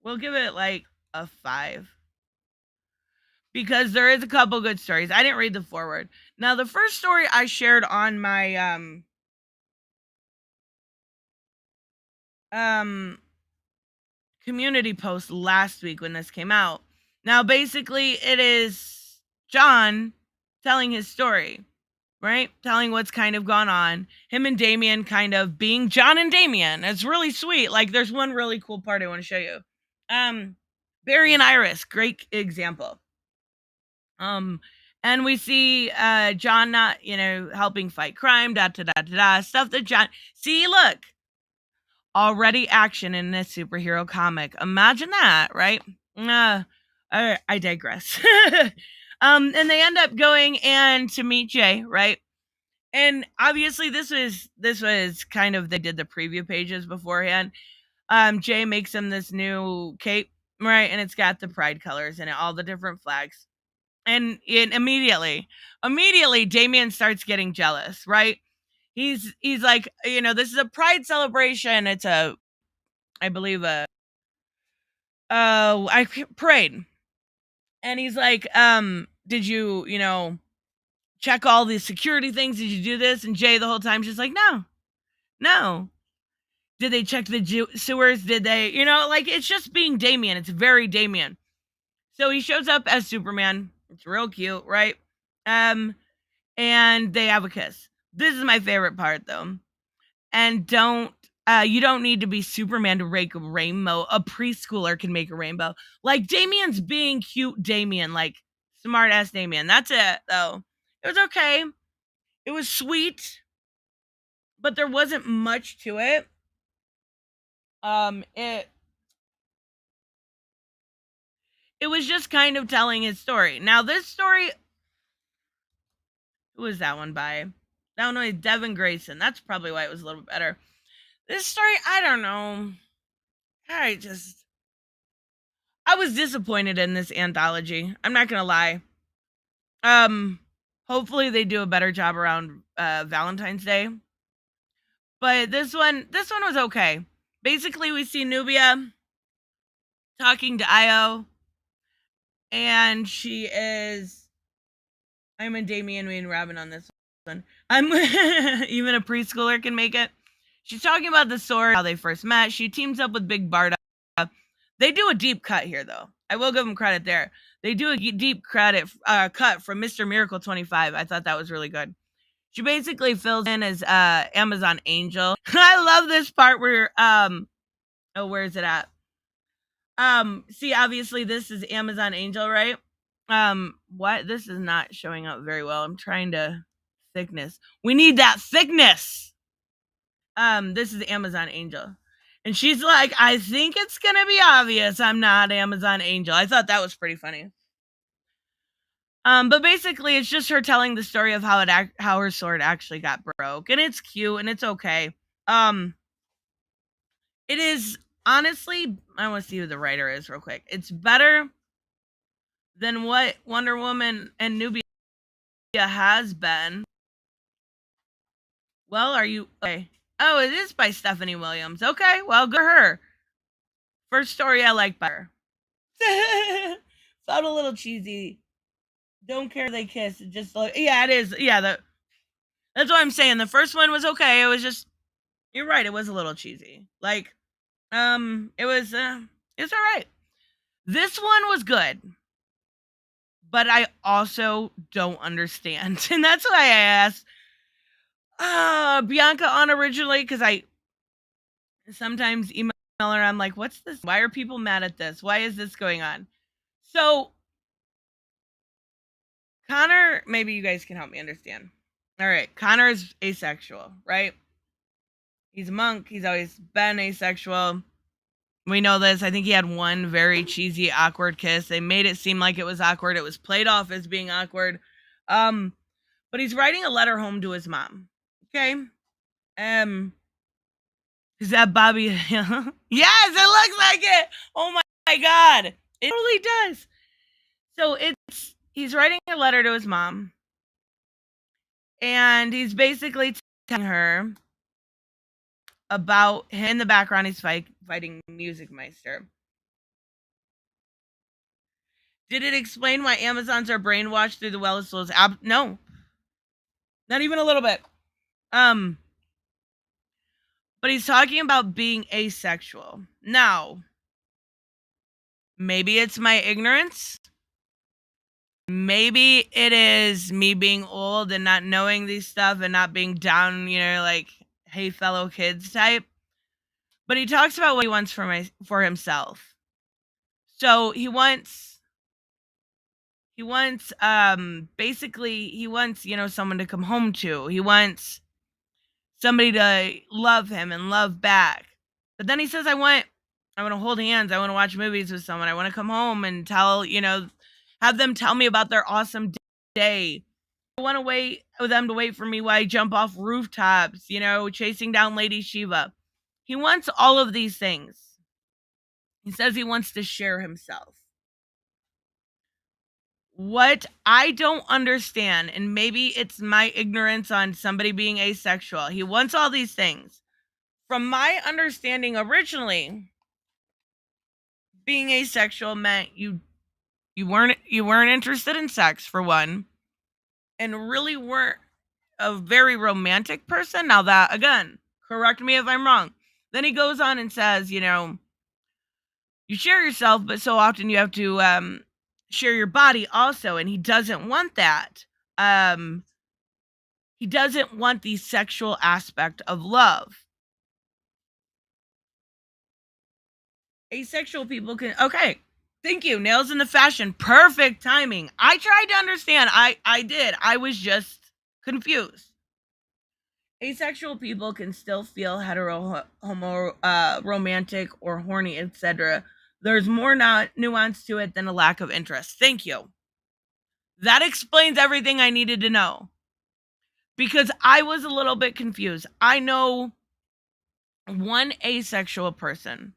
We'll give it like a 5. Because there is a couple good stories. I didn't read the foreword. Now, the first story I shared on my community post last week when this came out. Now, basically, it is John telling his story, right? Telling what's kind of gone on. Him and Damian kind of being John and Damian. It's really sweet. Like, there's one really cool part I want to show you. Barry and Iris, great example. And we see John not, helping fight crime, stuff that John. See, look, already action in a superhero comic. Imagine that, right? I digress. And they end up going and to meet Jay, right? And obviously, this was kind of, they did the preview pages beforehand. Jay makes him this new cape, right? And it's got the pride colors in it, all the different flags. And immediately Damian starts getting jealous, right? He's like, this is a pride celebration. It's I believe parade. And he's like, did you, check all the security things? Did you do this? And Jay the whole time just like, no. Did they check the sewers? Did they, like, it's just being Damian. It's very Damian. So he shows up as Superman. It's real cute, right? And they have a kiss. This is my favorite part, though. And you don't need to be Superman to make a rainbow. A preschooler can make a rainbow. Like, Damian's being cute Damian, like smart ass Damian. That's it, though. It was okay. It was sweet, but there wasn't much to it. It was just kind of telling his story. Now, this story, who was that one by? That one was Devin Grayson. That's probably why it was a little bit better. This story, I don't know. I was disappointed in this anthology. I'm not gonna lie. Hopefully they do a better job around Valentine's Day. But this one was okay. Basically, we see Nubia talking to Io, and she is. I'm a Damian and Robin on this one. I'm even a preschooler can make it. She's talking about the sword, how they first met. She teams up with Big Barda. They do a deep cut here, though. I will give them credit there. They do a deep cut from Mr. Miracle 25. I thought that was really good. She basically fills in as Amazon Angel. I love this part where where is it at? See, obviously this is Amazon Angel, right? What? This is not showing up very well. I'm trying to thickness. We need that thickness. This is Amazon Angel. And she's like, I think it's going to be obvious I'm not Amazon Angel. I thought that was pretty funny. But basically, it's just her telling the story of how her sword actually got broke. And it's cute and it's okay. It is, honestly, I want to see who the writer is real quick. It's better than what Wonder Woman and Nubia has been. Well, are you... Okay. Oh, it is by Stephanie Williams. Okay, well, good for her. First story I like better. Felt a little cheesy. Don't care if they kiss. Just like, yeah, it is. Yeah, that's what I'm saying. The first one was okay. It was just, you're right. It was a little cheesy. Like, it was all right. This one was good, but I also don't understand, and that's why I asked Bianca on originally, because I sometimes email her. I'm like, what's this? Why are people mad at this? Why is this going on? So Connor, maybe you guys can help me understand. All right, Connor is asexual, right? He's a monk. He's always been asexual. We know this. I think he had one very cheesy, awkward kiss. They made it seem like it was awkward. It was played off as being awkward. But he's writing a letter home to his mom. Okay. Is that Bobby? Yes, it looks like it. Oh my god. It totally does. So he's writing a letter to his mom. And he's basically telling her about him. In the background, he's fighting Music Meister. Did it explain why Amazons are brainwashed through the well of souls? No. Not even a little bit. But he's talking about being asexual. Now, maybe it's my ignorance. Maybe it is me being old and not knowing these stuff and not being down, like, hey, fellow kids type. But he talks about what he wants for himself. So he wants basically he wants, someone to come home to. He wants somebody to love him and love back. But then he says, I want to hold hands. I want to watch movies with someone. I want to come home and have them tell me about their awesome day. I want to wait for them to wait for me while I jump off rooftops, chasing down Lady Shiva. He wants all of these things. He says he wants to share himself. What I don't understand, and maybe it's my ignorance on somebody being asexual, he wants all these things. From my understanding originally, being asexual meant you weren't interested in sex, for one, and really weren't a very romantic person. Now that, again, correct me if I'm wrong. Then he goes on and says, you share yourself, but so often you have to share your body also, and he doesn't want that. He doesn't want the sexual aspect of love. Asexual people can, okay, thank you, nails in the fashion, perfect timing. I tried to understand. I did. I was just confused. Asexual people can still feel hetero, homo, romantic, or horny, etc. There's more nuance to it than a lack of interest. Thank you. That explains everything I needed to know. Because I was a little bit confused. I know one asexual person.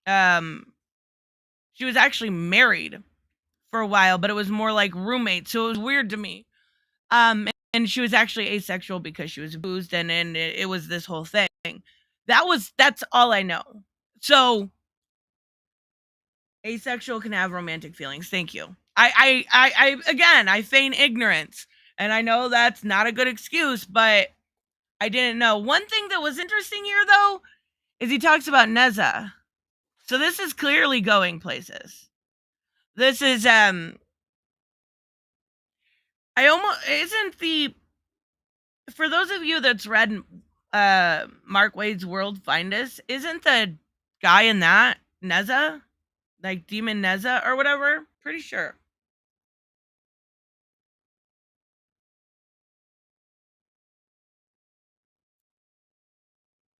She was actually married for a while, but it was more like roommates, so it was weird to me. And she was actually asexual because she was abused, and it was this whole thing. That's all I know. So asexual can have romantic feelings. Thank you. I feign ignorance, and I know that's not a good excuse, but I didn't know. One thing that was interesting here, though, is he talks about Neza. So this is clearly going places. This is for those of you that's read Mark Waid's World Finest, isn't the guy in that Neza? Like Demon Neza or whatever? Pretty sure.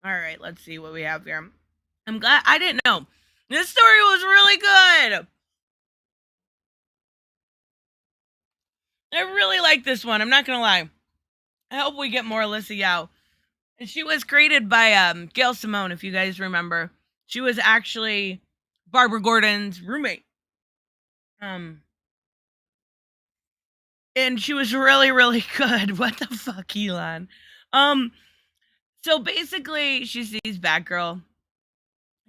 All right, let's see what we have here. I'm glad I didn't know. This story was really good. I really like this one. I'm not gonna lie. I hope we get more Alyssa Yao. She was created by Gail Simone, if you guys remember. She was actually Barbara Gordon's roommate. And she was really, really good. What the fuck, Elon? So basically, she sees Batgirl.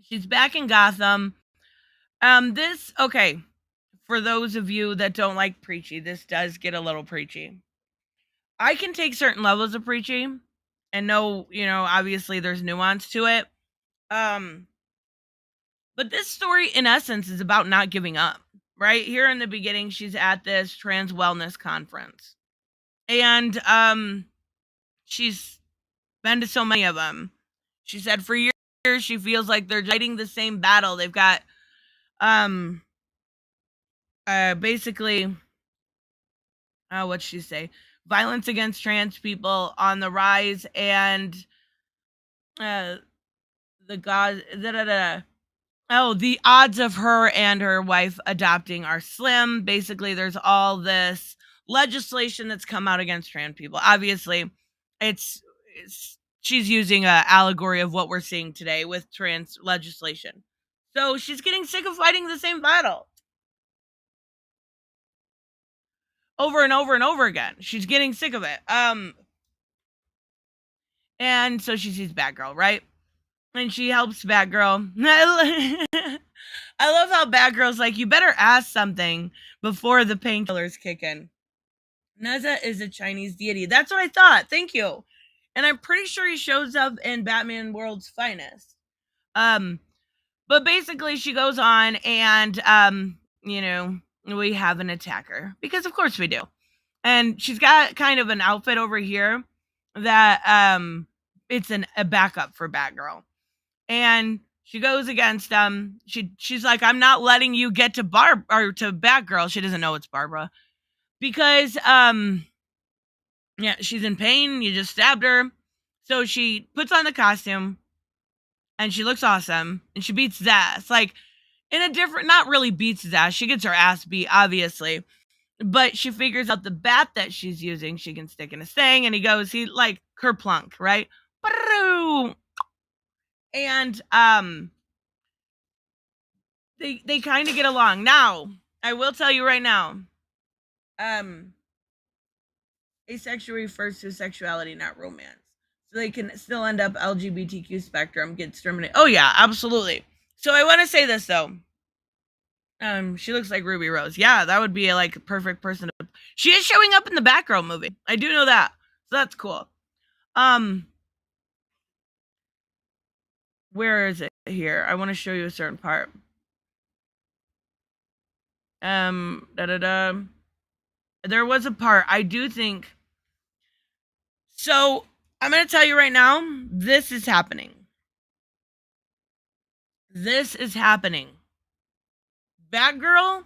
She's back in Gotham. Okay, for those of you that don't like preachy, this does get a little preachy. I can take certain levels of preachy and know, obviously there's nuance to it. But this story, in essence, is about not giving up. Right here in the beginning, she's at this trans wellness conference, and she's been to so many of them. She said for years she feels like they're fighting the same battle. They've got basically what'd she say? Violence against trans people on the rise, and the god Oh, the odds of her and her wife adopting are slim. Basically, there's all this legislation that's come out against trans people. Obviously, it's she's using a allegory of what we're seeing today with trans legislation. So she's getting sick of fighting the same battle over and over and over again. She's getting sick of it. And so she sees Batgirl, right? And she helps Batgirl. I love how Batgirl's like, you better ask something before the painkillers kick in. Neza is a Chinese deity. That's what I thought. Thank you. And I'm pretty sure he shows up in Batman World's Finest. But basically she goes on and we have an attacker. Because of course we do. And she's got kind of an outfit over here that it's a backup for Batgirl. And she goes against she's like, I'm not letting you get to to Batgirl. She doesn't know it's Barbara. Because she's in pain, you just stabbed her. So she puts on the costume and she looks awesome and she beats his ass. Like in a different, not really beats his ass, she gets her ass beat, obviously. But she figures out the bat that she's using, she can stick in his thing, and he like kerplunk, right? And they kind of get along. Now, I will tell you right now, asexuality refers to sexuality, not romance. So they can still end up LGBTQ spectrum, get exterminated. Oh yeah, absolutely. So I want to say this though. She looks like Ruby Rose. Yeah, that would be like a perfect person to. She is showing up in the Batgirl movie. I do know that. So that's cool. Where is it here? I want to show you a certain part. There was a part I do think. So I'm going to tell you right now, this is happening. This is happening. Batgirl,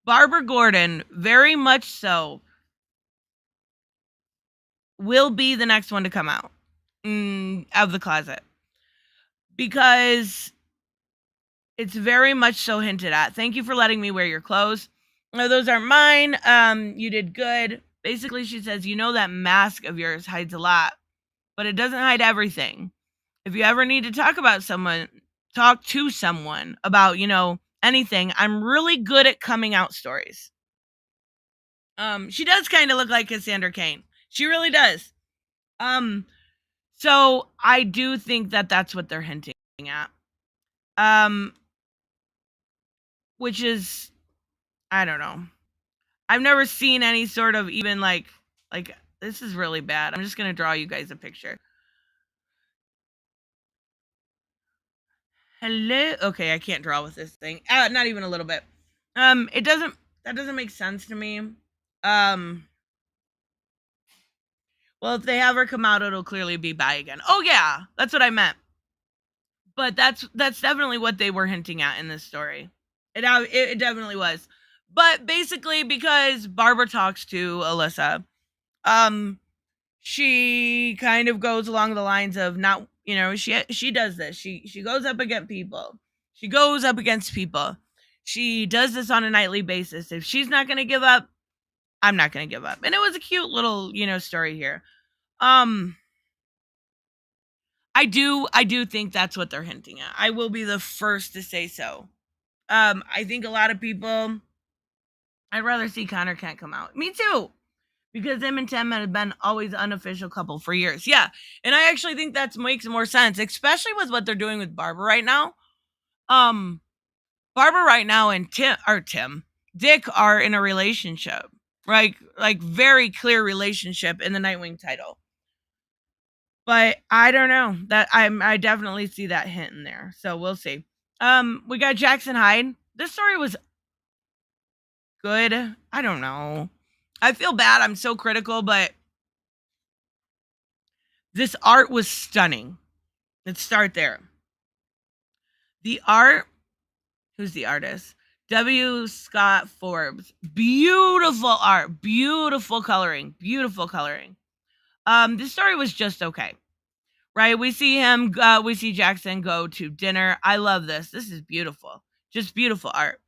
Barbara Gordon, very much so, will be the next one to come out of the closet. Because it's very much so hinted at. Thank you for letting me wear your clothes. No, those aren't mine. You did good. Basically, she says, you know that mask of yours hides a lot, but it doesn't hide everything. If you ever need to talk to someone about, anything, I'm really good at coming out stories. She does kind of look like Cassandra Cain. She really does. So I do think that that's what they're hinting at. Which is, I don't know. I've never seen any sort of even like this is really bad. I'm just gonna draw you guys a picture. Hello. Okay, I can't draw with this thing. Not even a little bit. That doesn't make sense to me. Well, if they have her come out, it'll clearly be bi again. Oh yeah, that's what I meant. But that's definitely what they were hinting at in this story. It definitely was. But basically, because Barbara talks to Alyssa, she kind of goes along the lines of not, she does this. She goes up against people. She goes up against people. She does this on a nightly basis. If she's not going to give up, I'm not going to give up. And it was a cute little, story here. I do think that's what they're hinting at. I will be the first to say so. I think a lot of people, I'd rather see Connor Kent come out. Me too. Because them and Tim have been always unofficial couple for years. Yeah. And I actually think that makes more sense, especially with what they're doing with Barbara right now. Barbara right now and Dick are in a relationship. Right? Like very clear relationship in the Nightwing title. But I don't know. That I definitely see that hint in there. So we'll see. We got Jackson Hyde. This story was good. I don't know. I feel bad. I'm so critical, but this art was stunning. Let's start there. The art, who's the artist? W. Scott Forbes. Beautiful art. Beautiful coloring. Beautiful coloring. This story was just okay. right? We see Jackson go to dinner. I love this. This is beautiful. Just beautiful art.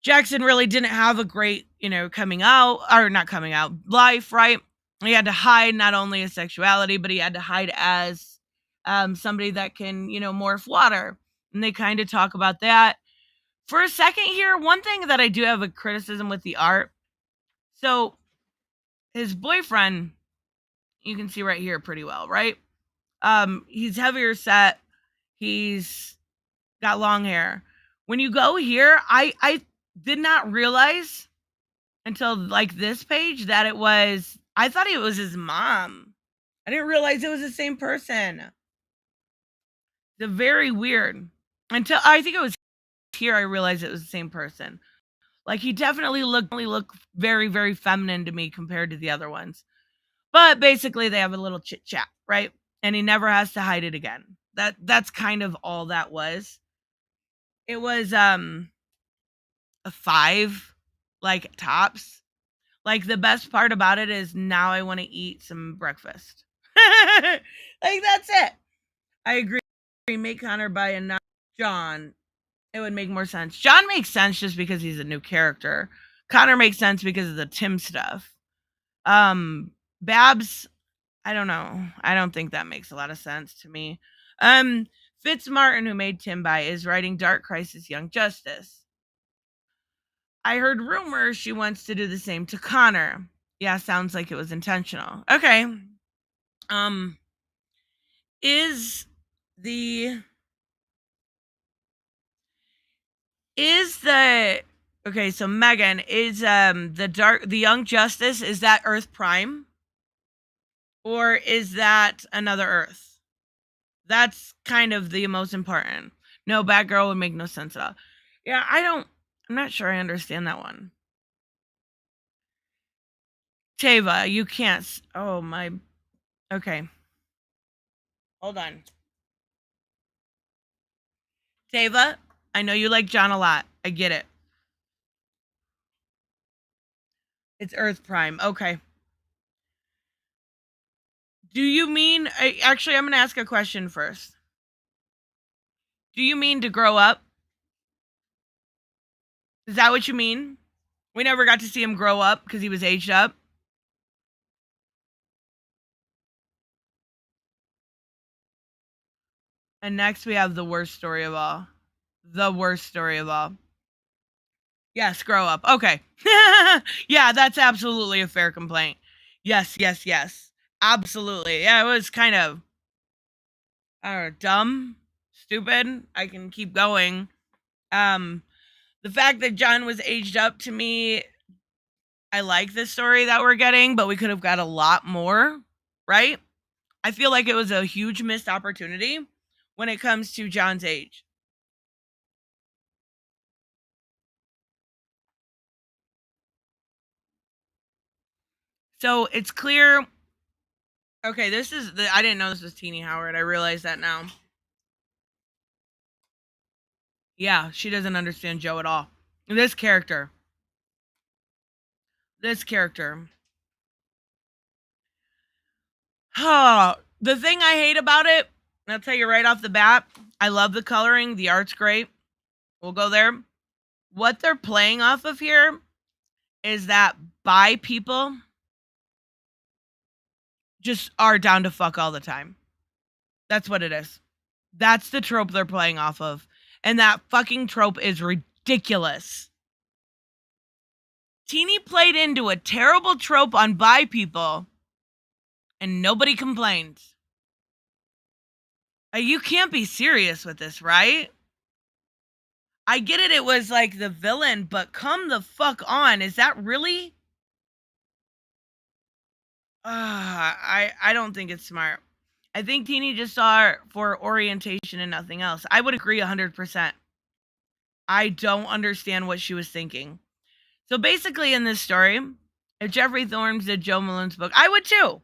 Jackson really didn't have a great, coming out, or not coming out, life, right? He had to hide not only his sexuality, but he had to hide as somebody that can, morph water. And they kind of talk about that. For a second here, one thing that I do have a criticism with the art. So his boyfriend, you can see right here pretty well, right? He's heavier set. He's got long hair. When you go here, I did not realize until like this page that I thought it was his mom. I didn't realize it was the same person. It's very weird. Until I think it was here I realized it was the same person. Like he definitely looked very, very feminine to me compared to the other ones. But basically they have a little chit chat, right? And he never has to hide it again. That's kind of all that was. It was a 5, like tops. Like the best part about it is now I want to eat some breakfast. Like that's it. I agree. Make Connor by a John. It would make more sense. John makes sense just because he's a new character. Connor makes sense because of the Tim stuff. Babs, I don't know. I don't think that makes a lot of sense to me. Fitz Martin, who made Tim by, is writing Dark Crisis Young Justice. I heard rumors she wants to do the same to Connor. Yeah, sounds like it was intentional. Okay. Is the okay, so Megan, is the Young Justice, is that Earth Prime? Or is that another Earth? That's kind of the most important. No, Batgirl would make no sense at all. Yeah, I'm not sure I understand that one. Tava, you can't. Oh my. Okay. Hold on. Tava, I know you like John a lot. I get it. It's Earth Prime. Okay. Do you mean, actually, I'm going to ask a question first. Do you mean to grow up? Is that what you mean? We never got to see him grow up because he was aged up. And next we have the worst story of all. The worst story of all. Yes, grow up. Okay. Yeah, that's absolutely a fair complaint. Yes. Absolutely. Yeah, it was kind of, I don't know, dumb, stupid. I can keep going. The fact that John was aged up, to me, I like this story that we're getting, but we could have got a lot more, right? I feel like it was a huge missed opportunity when it comes to John's age. So it's clear. Okay, I didn't know this was Teenie Howard. I realize that now. Yeah, she doesn't understand Joe at all. This character. The thing I hate about it, I'll tell you right off the bat, I love the coloring. The art's great. We'll go there. What they're playing off of here is that bi people just are down to fuck all the time. That's what it is. That's the trope they're playing off of. And that fucking trope is ridiculous. Teenie played into a terrible trope on bi people, and nobody complained. You can't be serious with this, right? I get it was like the villain, but come the fuck on. Is that really? I don't think it's smart. I think Teenie just saw it for orientation and nothing else. I would agree 100%. I don't understand what she was thinking. So basically in this story, if Jeffrey Thorne did Joe Malone's book, I would too.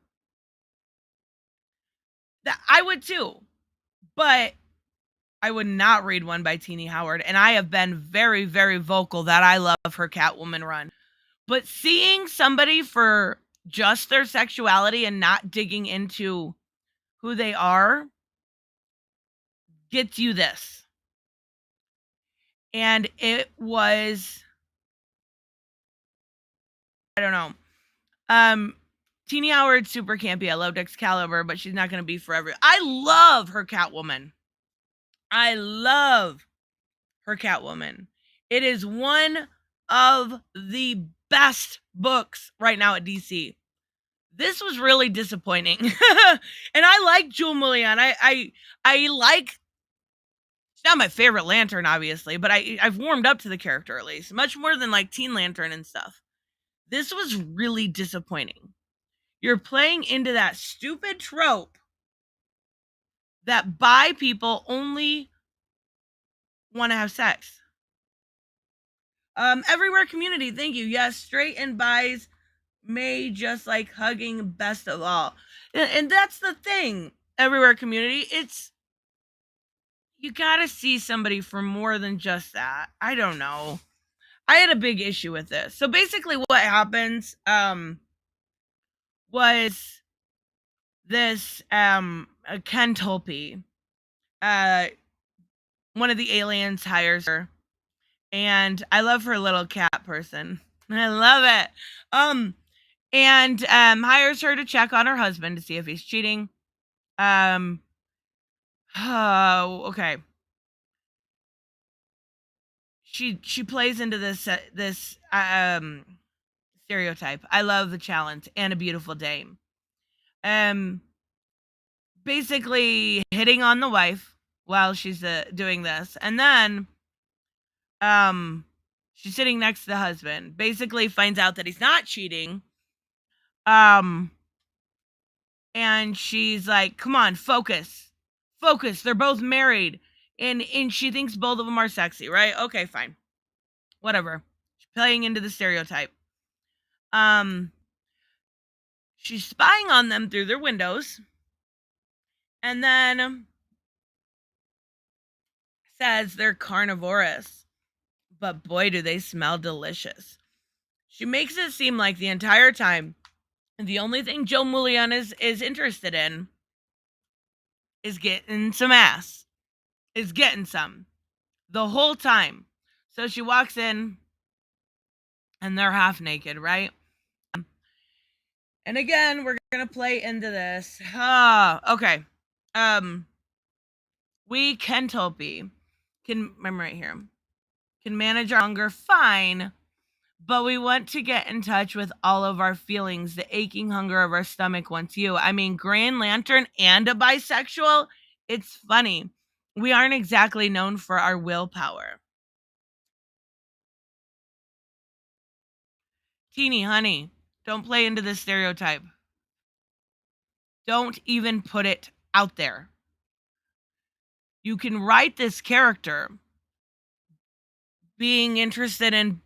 I would too. But I would not read one by Teenie Howard. And I have been very, very vocal that I love her Catwoman run. But seeing somebody for just their sexuality and not digging into who they are gets you this. And it was, I don't know. Teeny Howard's super campy. I loved Excalibur, but she's not going to be forever. I love her Catwoman. I love her Catwoman. It is one of the best books right now at DC. This was really disappointing. And I like Jewel Mullion. I like, she's not my favorite Lantern, obviously, but I've warmed up to the character at least. Much more than like Teen Lantern and stuff. This was really disappointing. You're playing into that stupid trope that bi people only want to have sex. Everywhere community, thank you. Yes, straight and bis may just like hugging best of all. And that's the thing, everywhere community. It's, you gotta see somebody for more than just that. I don't know. I had a big issue with this. So basically what happens was this Ken Tolpe, one of the aliens hires her, and I love her little cat person. I love it. And hires her to check on her husband to see if he's cheating. Okay. She plays into this stereotype. I love the challenge and a beautiful dame. Basically hitting on the wife while she's doing this, and then she's sitting next to the husband. Basically finds out that he's not cheating. And she's like, "Come on, focus. They're both married." And she thinks both of them are sexy, right? Okay, fine. Whatever. She's playing into the stereotype. She's spying on them through their windows. And then says they're carnivorous. But boy, do they smell delicious. She makes it seem like the entire time the only thing Joe Mullion is interested in is getting some ass. Is getting some. The whole time. So she walks in and they're half naked, right? And again, we're gonna play into this. Okay. We can Tolpe can, I'm right here, can manage our hunger fine, but we want to get in touch with all of our feelings. The aching hunger of our stomach wants you. I mean, Green Lantern and a bisexual. It's funny. We aren't exactly known for our willpower. Teeny, honey, don't play into this stereotype. Don't even put it out there. You can write this character being interested in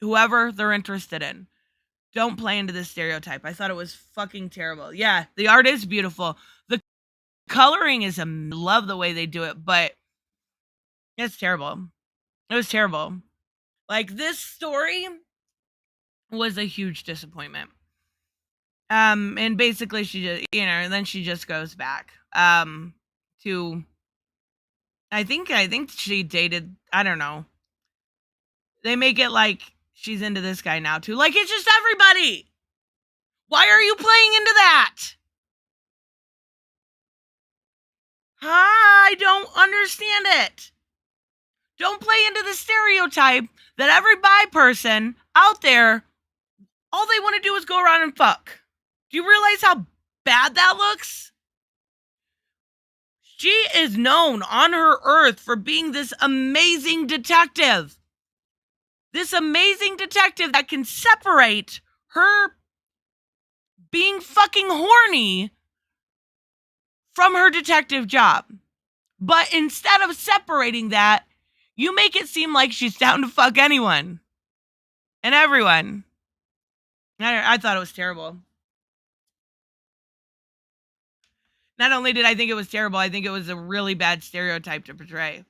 whoever they're interested in. Don't play into this stereotype. I thought it was fucking terrible. Yeah, the art is beautiful. The coloring is love the way they do it, but it's terrible. It was terrible. Like, this story was a huge disappointment. And basically she just, and then she just goes back to, I think she dated, I don't know. They make it like she's into this guy now too. Like, it's just everybody. Why are you playing into that? I don't understand it. Don't play into the stereotype that every bi person out there, all they want to do is go around and fuck. Do you realize how bad that looks? She is known on her earth for being this amazing detective. This amazing detective that can separate her being fucking horny from her detective job. But instead of separating that, you make it seem like she's down to fuck anyone and everyone. I thought it was terrible. Not only did I think it was terrible, I think it was a really bad stereotype to portray.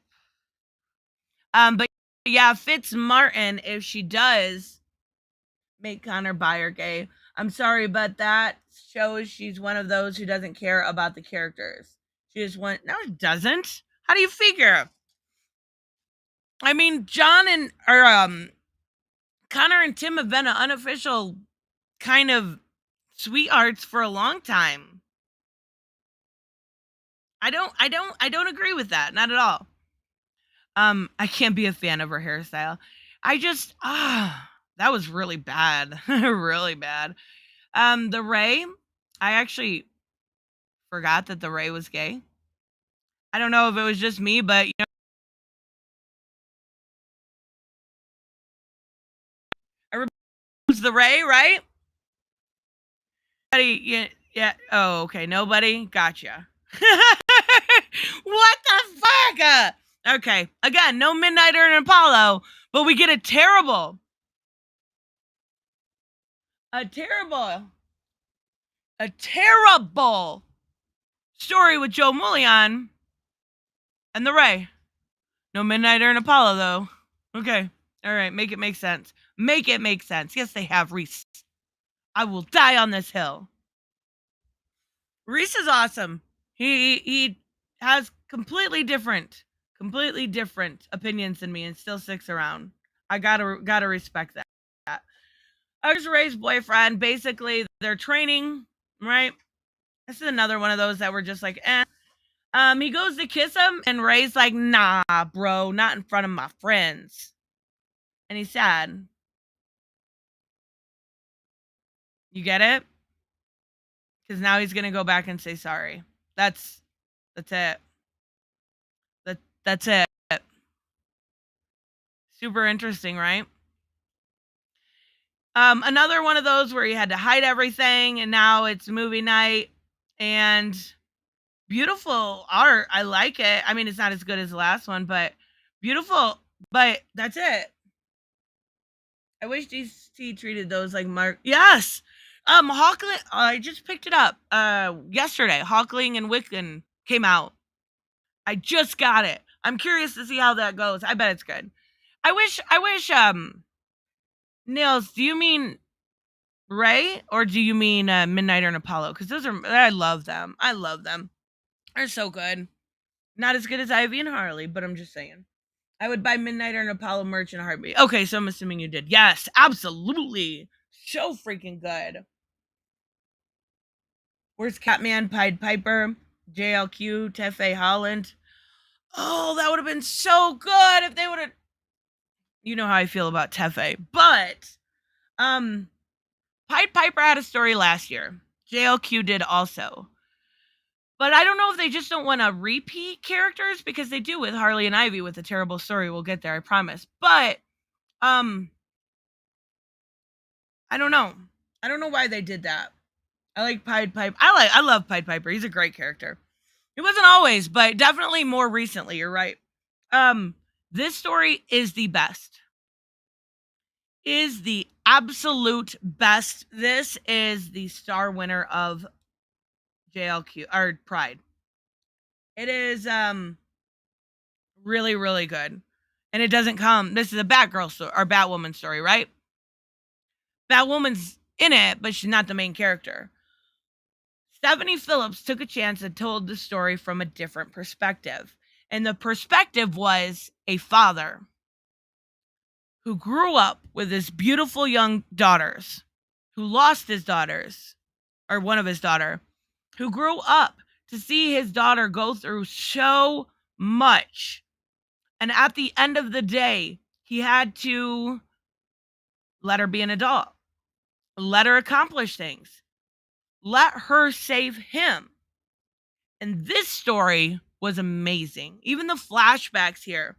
But yeah, Fitz Martin, if she does make Connor bi or gay. I'm sorry, but that shows she's one of those who doesn't care about the characters. She just wants. No, it doesn't. How do you figure? I mean, Connor and Tim have been an unofficial kind of sweethearts for a long time. I don't agree with that. Not at all. I can't be a fan of her hairstyle. I just that was really bad. Really bad. The Ray, I actually forgot that the Ray was gay. I don't know if it was just me, but you know, everybody knows the Ray, right? Yeah, yeah. Oh, okay. Nobody. Gotcha. What the fuck? Okay. Again, no Midnighter and Apollo, but we get a terrible, a terrible, a terrible story with Joe Mullion and the Ray. No Midnighter and Apollo, though. Okay. All right. Make it make sense. Make it make sense. Yes, they have Reese. I will die on this hill. Reese is awesome. He has completely different opinions than me and still sticks around. I gotta respect that. I was Ray's boyfriend. Basically, they're training, right? This is another one of those that were just like, eh. He goes to kiss him, and Ray's like, nah, bro, not in front of my friends. And he's sad. You get it? Because now he's gonna go back and say sorry. That's it. That's it. Super interesting, right? Another one of those where you had to hide everything, and now it's movie night, and beautiful art. I like it. I mean, it's not as good as the last one, but beautiful. But that's it. I wish DC treated those like Mark. Yes. Hawke. I just picked it up. Yesterday. Hawkling and Wiccan came out. I just got it. I'm curious to see how that goes. I bet it's good. I wish. Nils, do you mean Ray or do you mean Midnighter and Apollo? Because those are. I love them. I love them. They're so good. Not as good as Ivy and Harley, but I'm just saying. I would buy Midnighter and Apollo merch in a heartbeat. Okay, so I'm assuming you did. Yes, absolutely. So freaking good. Where's Catman, Pied Piper, JLQ, Tefe Holland? Oh, that would have been so good if they would have. You know how I feel about Tefe, but Pied Piper had a story last year. JLQ did also. But I don't know if they just don't want to repeat characters because they do with Harley and Ivy with a terrible story. We'll get there, I promise. But I don't know. I don't know why they did that. I like Pied Piper. I love Pied Piper. He's a great character. It wasn't always, but definitely more recently. You're right. This story is the best. Is the absolute best. This is the star winner of JLQ or Pride. It is really, really good. And it doesn't come. This is a Batgirl story or Batwoman story, right? Batwoman's in it, but she's not the main character. Stephanie Phillips took a chance and told the story from a different perspective. And the perspective was a father who grew up with his beautiful young daughters, who lost his daughters, or one of his daughter, who grew up to see his daughter go through so much. And at the end of the day, he had to let her be an adult, let her accomplish things, let her save him. And this story was amazing. Even the flashbacks here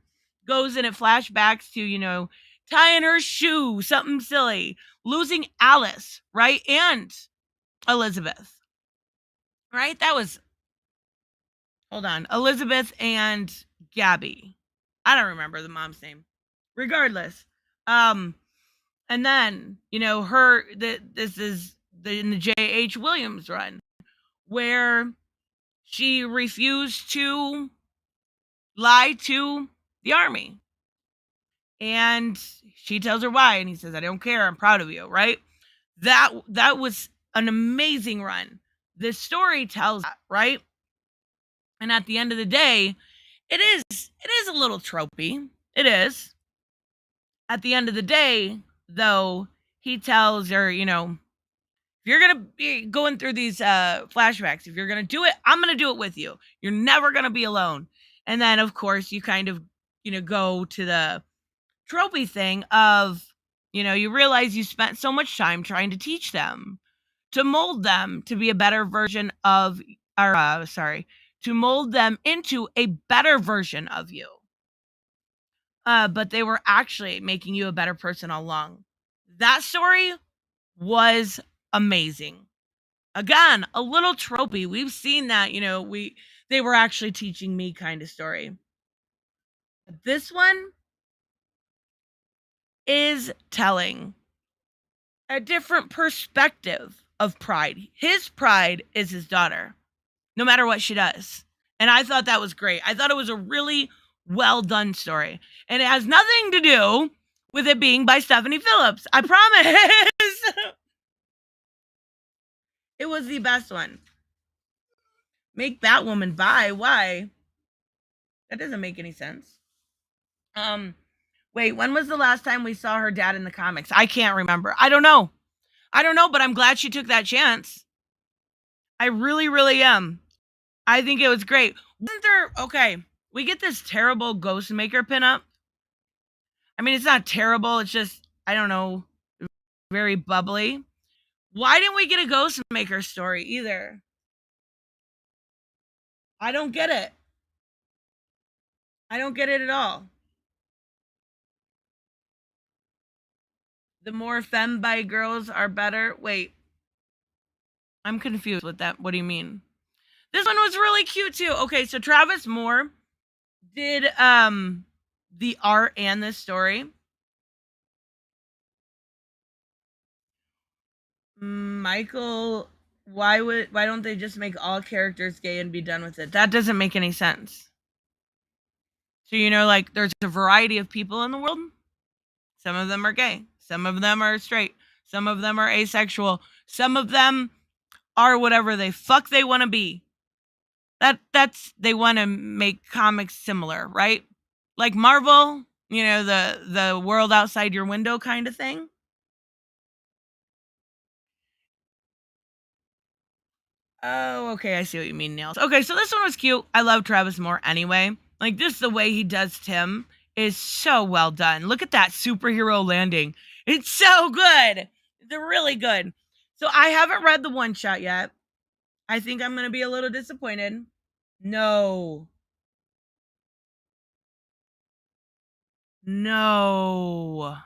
goes in it flashbacks to, you know, tying her shoe, something silly, losing Alice, right? And Elizabeth, right? That was, hold on, Elizabeth and Gabby. I don't remember the mom's name. Regardless, and then you know this is in the J.H. Williams run where she refused to lie to the army. And she tells her why, and he says, I don't care, I'm proud of you, right? That was an amazing run. This story tells that, right? And at the end of the day, it is a little tropey. It is. At the end of the day, though, he tells her, you know, if you're gonna be going through these flashbacks, if you're gonna do it, I'm gonna do it with you. You're never gonna be alone. And then, of course, you kind of, you know, go to the tropey thing of, you know, you realize you spent so much time trying to teach them, to mold them to be a better version of, or to mold them into a better version of you. But they were actually making you a better person all along. That story was amazing. Again, a little tropey. We've seen that, you know, they were actually teaching me kind of story. This one is telling a different perspective of pride. His pride is his daughter, no matter what she does. And I thought that was great. I thought it was a really well done story. And it has nothing to do with it being by Stephanie Phillips. I promise. It was the best one. Make Batwoman bi. Why? That doesn't make any sense. Wait, when was the last time we saw her dad in the comics? I can't remember. I don't know, but I'm glad she took that chance. I really, really am. I think it was great. Wasn't there, okay, we get this terrible Ghostmaker pinup. I mean, it's not terrible. It's just, I don't know, very bubbly. Why didn't we get a Ghostmaker story either? I don't get it. I don't get it at all. The more fembi girls are better. Wait, I'm confused with that. What do you mean? This one was really cute too. Okay, so Travis Moore did the art and the story. Michael, why don't they just make all characters gay and be done with it? That doesn't make any sense. So, you know, like, there's a variety of people in the world. Some of them are gay, some of them are straight, some of them are asexual, some of them are whatever they fuck they want to be. That's they want to make comics similar, right? Like Marvel, you know, the world outside your window kind of thing. Oh, okay, I see what you mean, Nails. Okay, so this one was cute. I love Travis Moore anyway. Like, this, the way he does Tim is so well done. Look at that superhero landing. It's so good. They're really good. So I haven't read the one shot yet. I think I'm gonna be a little disappointed. No. No.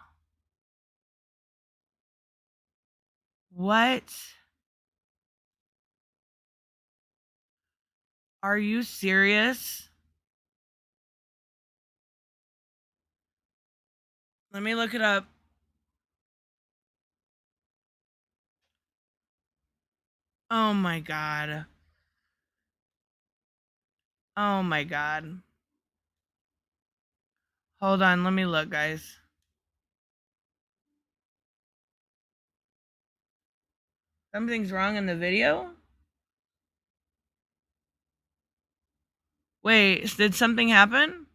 What? Are you serious? Let me look it up. Oh my god. Oh my god. Hold on, let me look, guys. Something's wrong in the video? Wait, did something happen?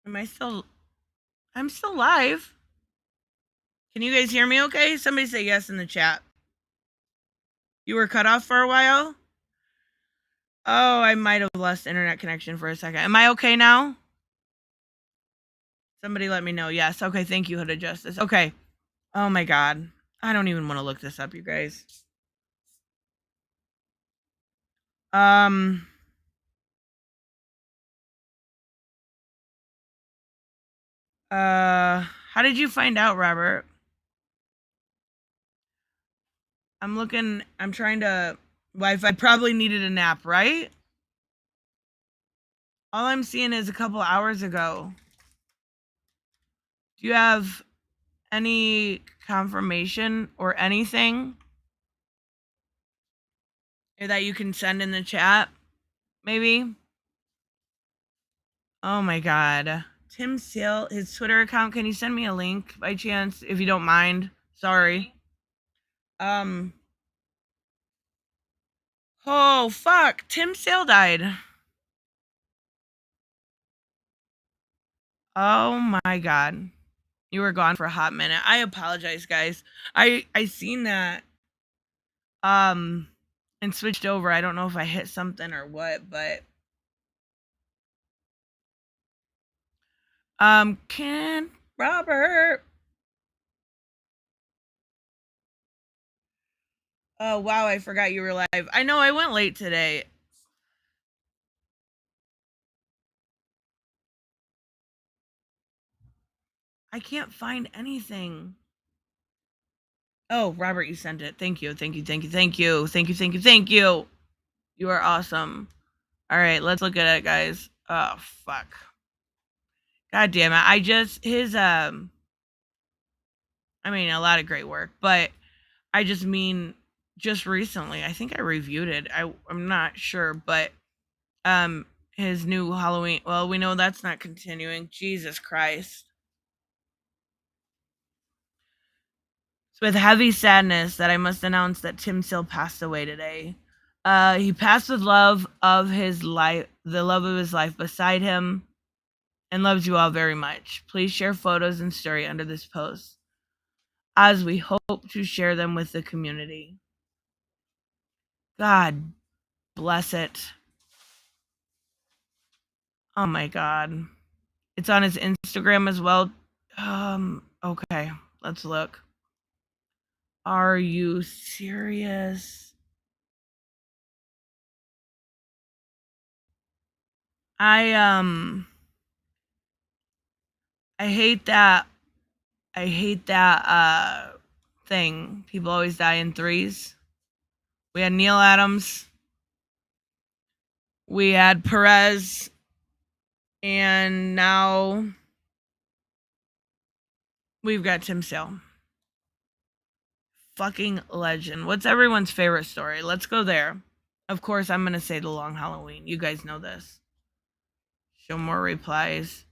Am I still... I'm still live. Can you guys hear me okay? Somebody say yes in the chat. You were cut off for a while? Oh, I might have lost internet connection for a second. Am I okay now? Somebody let me know. Yes. Okay, thank you, Hood of Justice. Okay. Oh my god. I don't even want to look this up, you guys. How did you find out, Robert? I'm trying to... Wi-Fi probably needed a nap, right? All I'm seeing is a couple hours ago. Do you have any confirmation or anything that you can send in the chat? maybe. Oh my god. Tim Sale, his Twitter account. Can you send me a link by chance, if you don't mind? Sorry. Oh fuck. Tim Sale died. Oh my god. You were gone for a hot minute. I apologize, guys. I seen that. And switched over. I don't know if I hit something or what, but can Robert. Oh wow, I forgot you were live. I know I went late today. I can't find anything. Oh, Robert, you sent it. Thank you. Thank you. Thank you. Thank you. Thank you. Thank you. Thank you. You are awesome. All right, let's look at it, guys. Oh fuck. God damn it. I just his I mean a lot of great work, but I just mean just recently. I think I reviewed it. I'm not sure, but his new Halloween, well, we know that's not continuing. Jesus Christ. It's with heavy sadness that I must announce that Tim Sale passed away today. He passed with love of his life, the love of his life beside him, and loves you all very much. Please share photos and story under this post, as we hope to share them with the community. God bless it. Oh my God. It's on his Instagram as well. Okay, let's look. Are you serious? I hate that. I hate that thing. People always die in threes. We had Neil Adams. We had Perez. And now we've got Tim Sale. Fucking legend. What's everyone's favorite story? Let's go there. Of course, I'm going to say The Long Halloween. You guys know this. Show more replies.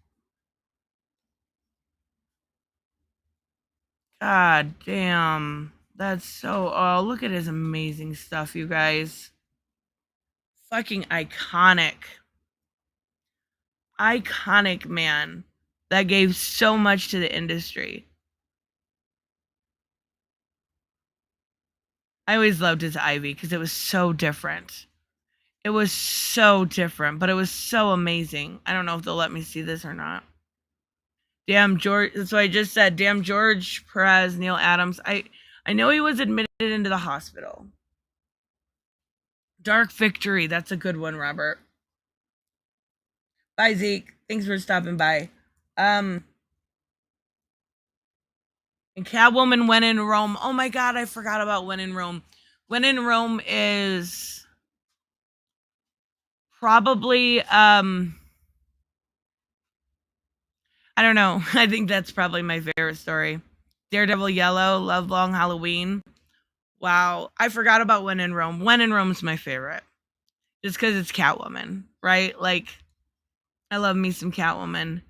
God damn. That's so. Oh, look at his amazing stuff, you guys. Fucking iconic. Iconic man that gave so much to the industry. I always loved his Ivy because it was so different. It was so different, but it was so amazing. I don't know if they'll let me see this or not. Damn George. That's what I just said. Damn George Perez, Neil Adams. I know he was admitted into the hospital. Dark Victory. That's a good one, Robert. Bye, Zeke. Thanks for stopping by. And Catwoman, When in Rome. Oh my God, I forgot about When in Rome. When in Rome is probably I don't know. I think that's probably my favorite story. Daredevil Yellow, Love Long Halloween. Wow, I forgot about When in Rome. When in Rome's my favorite. Just because it's Catwoman, right? Like, I love me some Catwoman.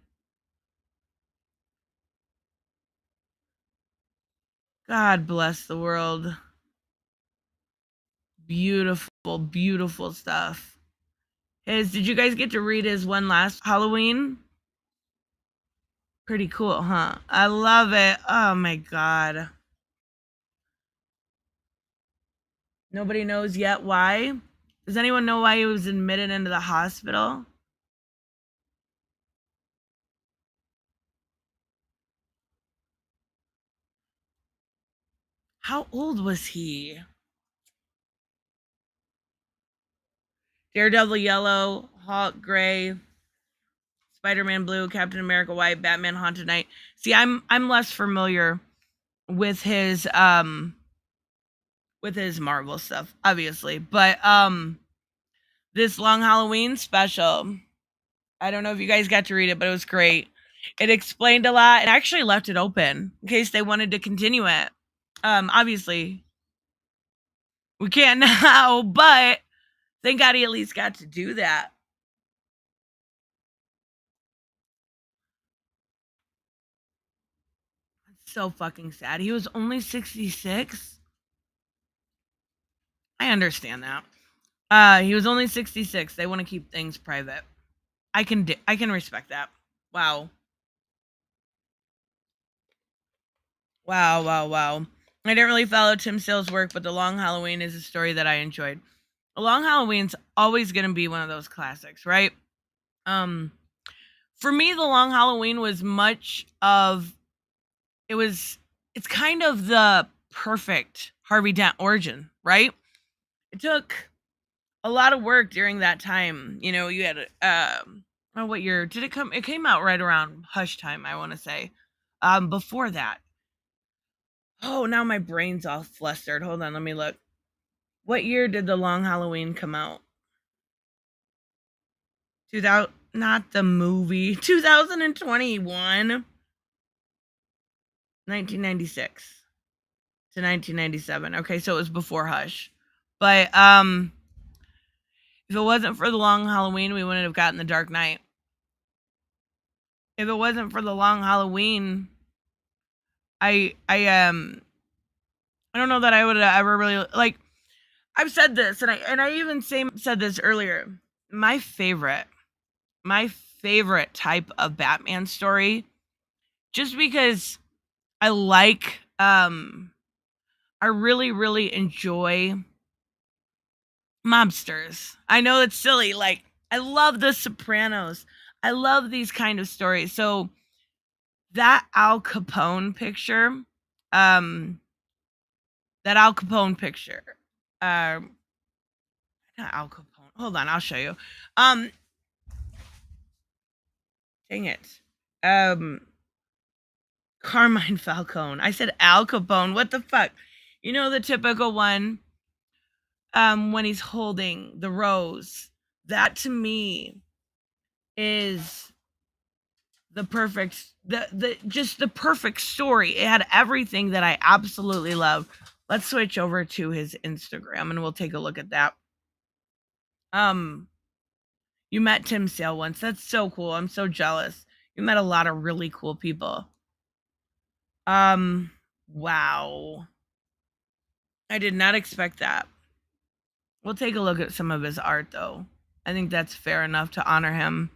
God bless the world. Beautiful, beautiful stuff. Did you guys get to read his one last Halloween? Pretty cool, huh? I love it. Oh my God. Nobody knows yet why. Does anyone know why he was admitted into the hospital? How old was he? Daredevil Yellow, Hawke Gray, Spider-Man Blue, Captain America White, Batman Haunted Night. See, I'm less familiar with his Marvel stuff, obviously. But this Long Halloween special, I don't know if you guys got to read it, but it was great. It explained a lot and actually left it open in case they wanted to continue it. Obviously, we can't now, but Thank God he at least got to do that. So fucking sad. He was only 66. I understand that. He was only 66. They want to keep things private. I can respect that. Wow. Wow. I didn't really follow Tim Sale's work, but The Long Halloween is a story that I enjoyed. The Long Halloween's always going to be one of those classics, right? For me, The Long Halloween was it's kind of the perfect Harvey Dent origin, right? It took a lot of work during that time. You know, you had what year did it come? It came out right around Hush time, I want to say. Before that. Oh, now my brain's all flustered. Hold on, let me look. What year did The Long Halloween come out? 2000, not the movie. 2021. 1996 to 1997. Okay, so it was before Hush. But if it wasn't for The Long Halloween, we wouldn't have gotten The Dark Knight. If it wasn't for The Long Halloween, I don't know that I would have ever really like. I've said this, and I even said this earlier. My favorite type of Batman story, just because I like I really enjoy mobsters. I know it's silly. Like, I love The Sopranos. I love these kind of stories. So that Al Capone picture, um, not Al Capone. Hold on, I'll show you. Dang it. Carmine Falcone. I said Al Capone. What the fuck? You know the typical one. When he's holding the rose. That to me is the perfect story. It had everything that I absolutely love. Let's switch over to his Instagram and we'll take a look at that. You met Tim Sale once. That's so cool. I'm so jealous. You met a lot of really cool people. Wow. I did not expect that. We'll take a look at some of his art though. I think that's fair enough to honor him.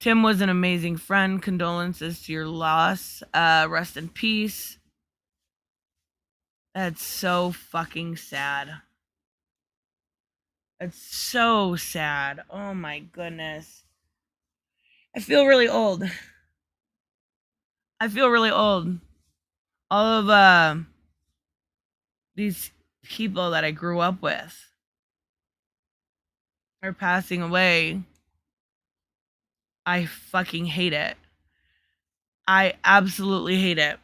Tim was an amazing friend. Condolences to your loss. Rest in peace. That's so fucking sad. That's so sad. Oh my goodness. I feel really old. All of these people that I grew up with are passing away. I fucking hate it. I absolutely hate it.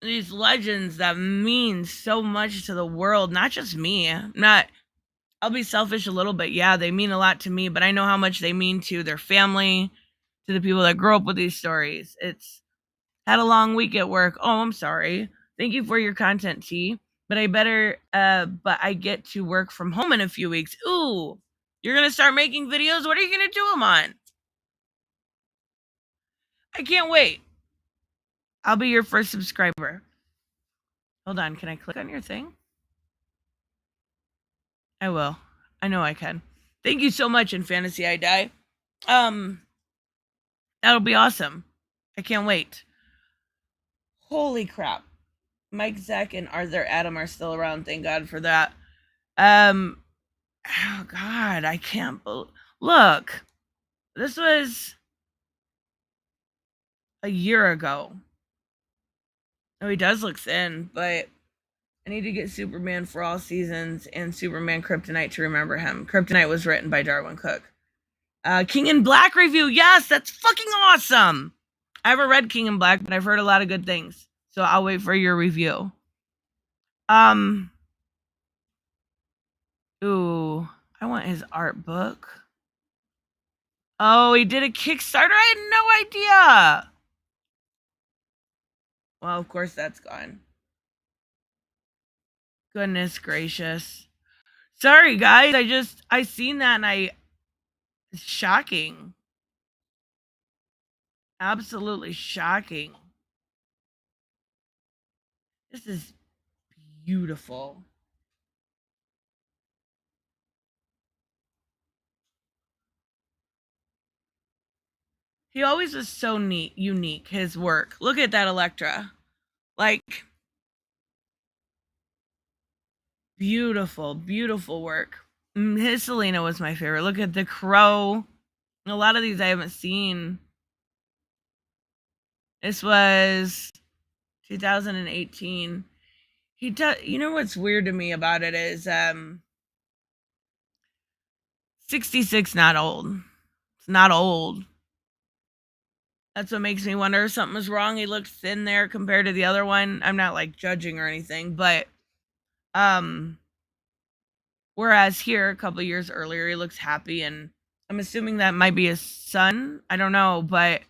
These legends that mean so much to the world, not just me. I'll be selfish a little bit. Yeah, they mean a lot to me, but I know how much they mean to their family, to the people that grow up with these stories. It's had a long week at work. Oh, I'm sorry. Thank you for your content, T. But I get to work from home in a few weeks. Ooh, you're going to start making videos? What are you going to do them on? I can't wait. I'll be your first subscriber. Hold on. Can I click on your thing? I will. I know I can. Thank you so much, In Fantasy I Die. That'll be awesome. I can't wait. Holy crap. Mike, Zach, and Arthur Adam are still around. Thank God for that. Oh God, I can't believe. Look, this was a year ago. Oh, he does look thin, but I need to get Superman for All Seasons and Superman Kryptonite to remember him. Kryptonite was written by Darwin Cook. King in Black review. Yes, that's fucking awesome. I haven't read King in Black, but I've heard a lot of good things. So I'll wait for your review. Ooh, I want his art book. Oh, he did a Kickstarter? I had no idea. Well, of course that's gone. Goodness gracious. Sorry, guys. I seen that and it's shocking. Absolutely shocking. This is beautiful. He always was so unique, his work. Look at that Elektra. Like, beautiful, beautiful work. His Selena was my favorite. Look at the Crow. A lot of these I haven't seen. This was 2018. He does. You know what's weird to me about it is 66 not old. It's not old. That's what makes me wonder if something was wrong. He looked thin there compared to the other one. I'm not like judging or anything, but um whereas here a couple years earlier he looks happy, and I'm assuming that might be his son. I don't know, but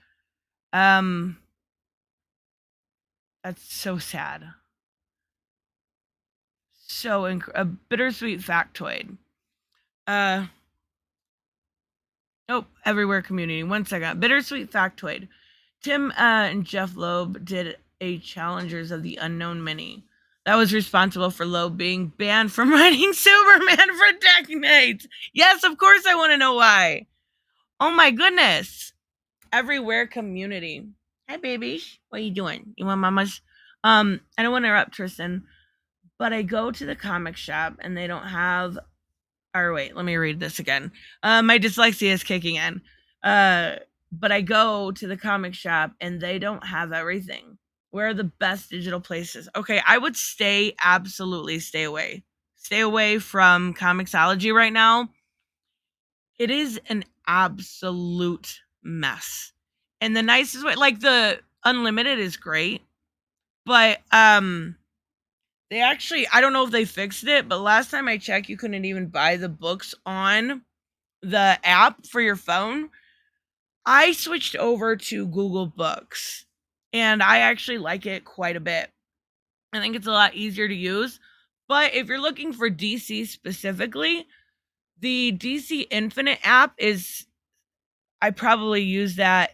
um that's so sad. So a bittersweet factoid. Uh Oh, everywhere community. 1 second. Bittersweet factoid. Tim and Jeff Loeb did a Challengers of the Unknown mini. That was responsible for Loeb being banned from writing Superman for decades. Yes, of course I want to know why. Oh my goodness. Everywhere community. Hi babies. What are you doing? You want mamas? I don't want to interrupt Tristan, but I go to the comic shop and they don't have, or wait, let me read this again. My dyslexia is kicking in. But I go to the comic shop and they don't have everything. Where are the best digital places? Okay, I would absolutely stay away. Stay away from Comixology right now. It is an absolute mess. And the nicest way, like the unlimited is great, but they actually, I don't know if they fixed it, but last time I checked, you couldn't even buy the books on the app for your phone. I switched over to Google Books and I actually like it quite a bit. I think it's a lot easier to use. But if you're looking for DC specifically, the DC Infinite app is, I probably use that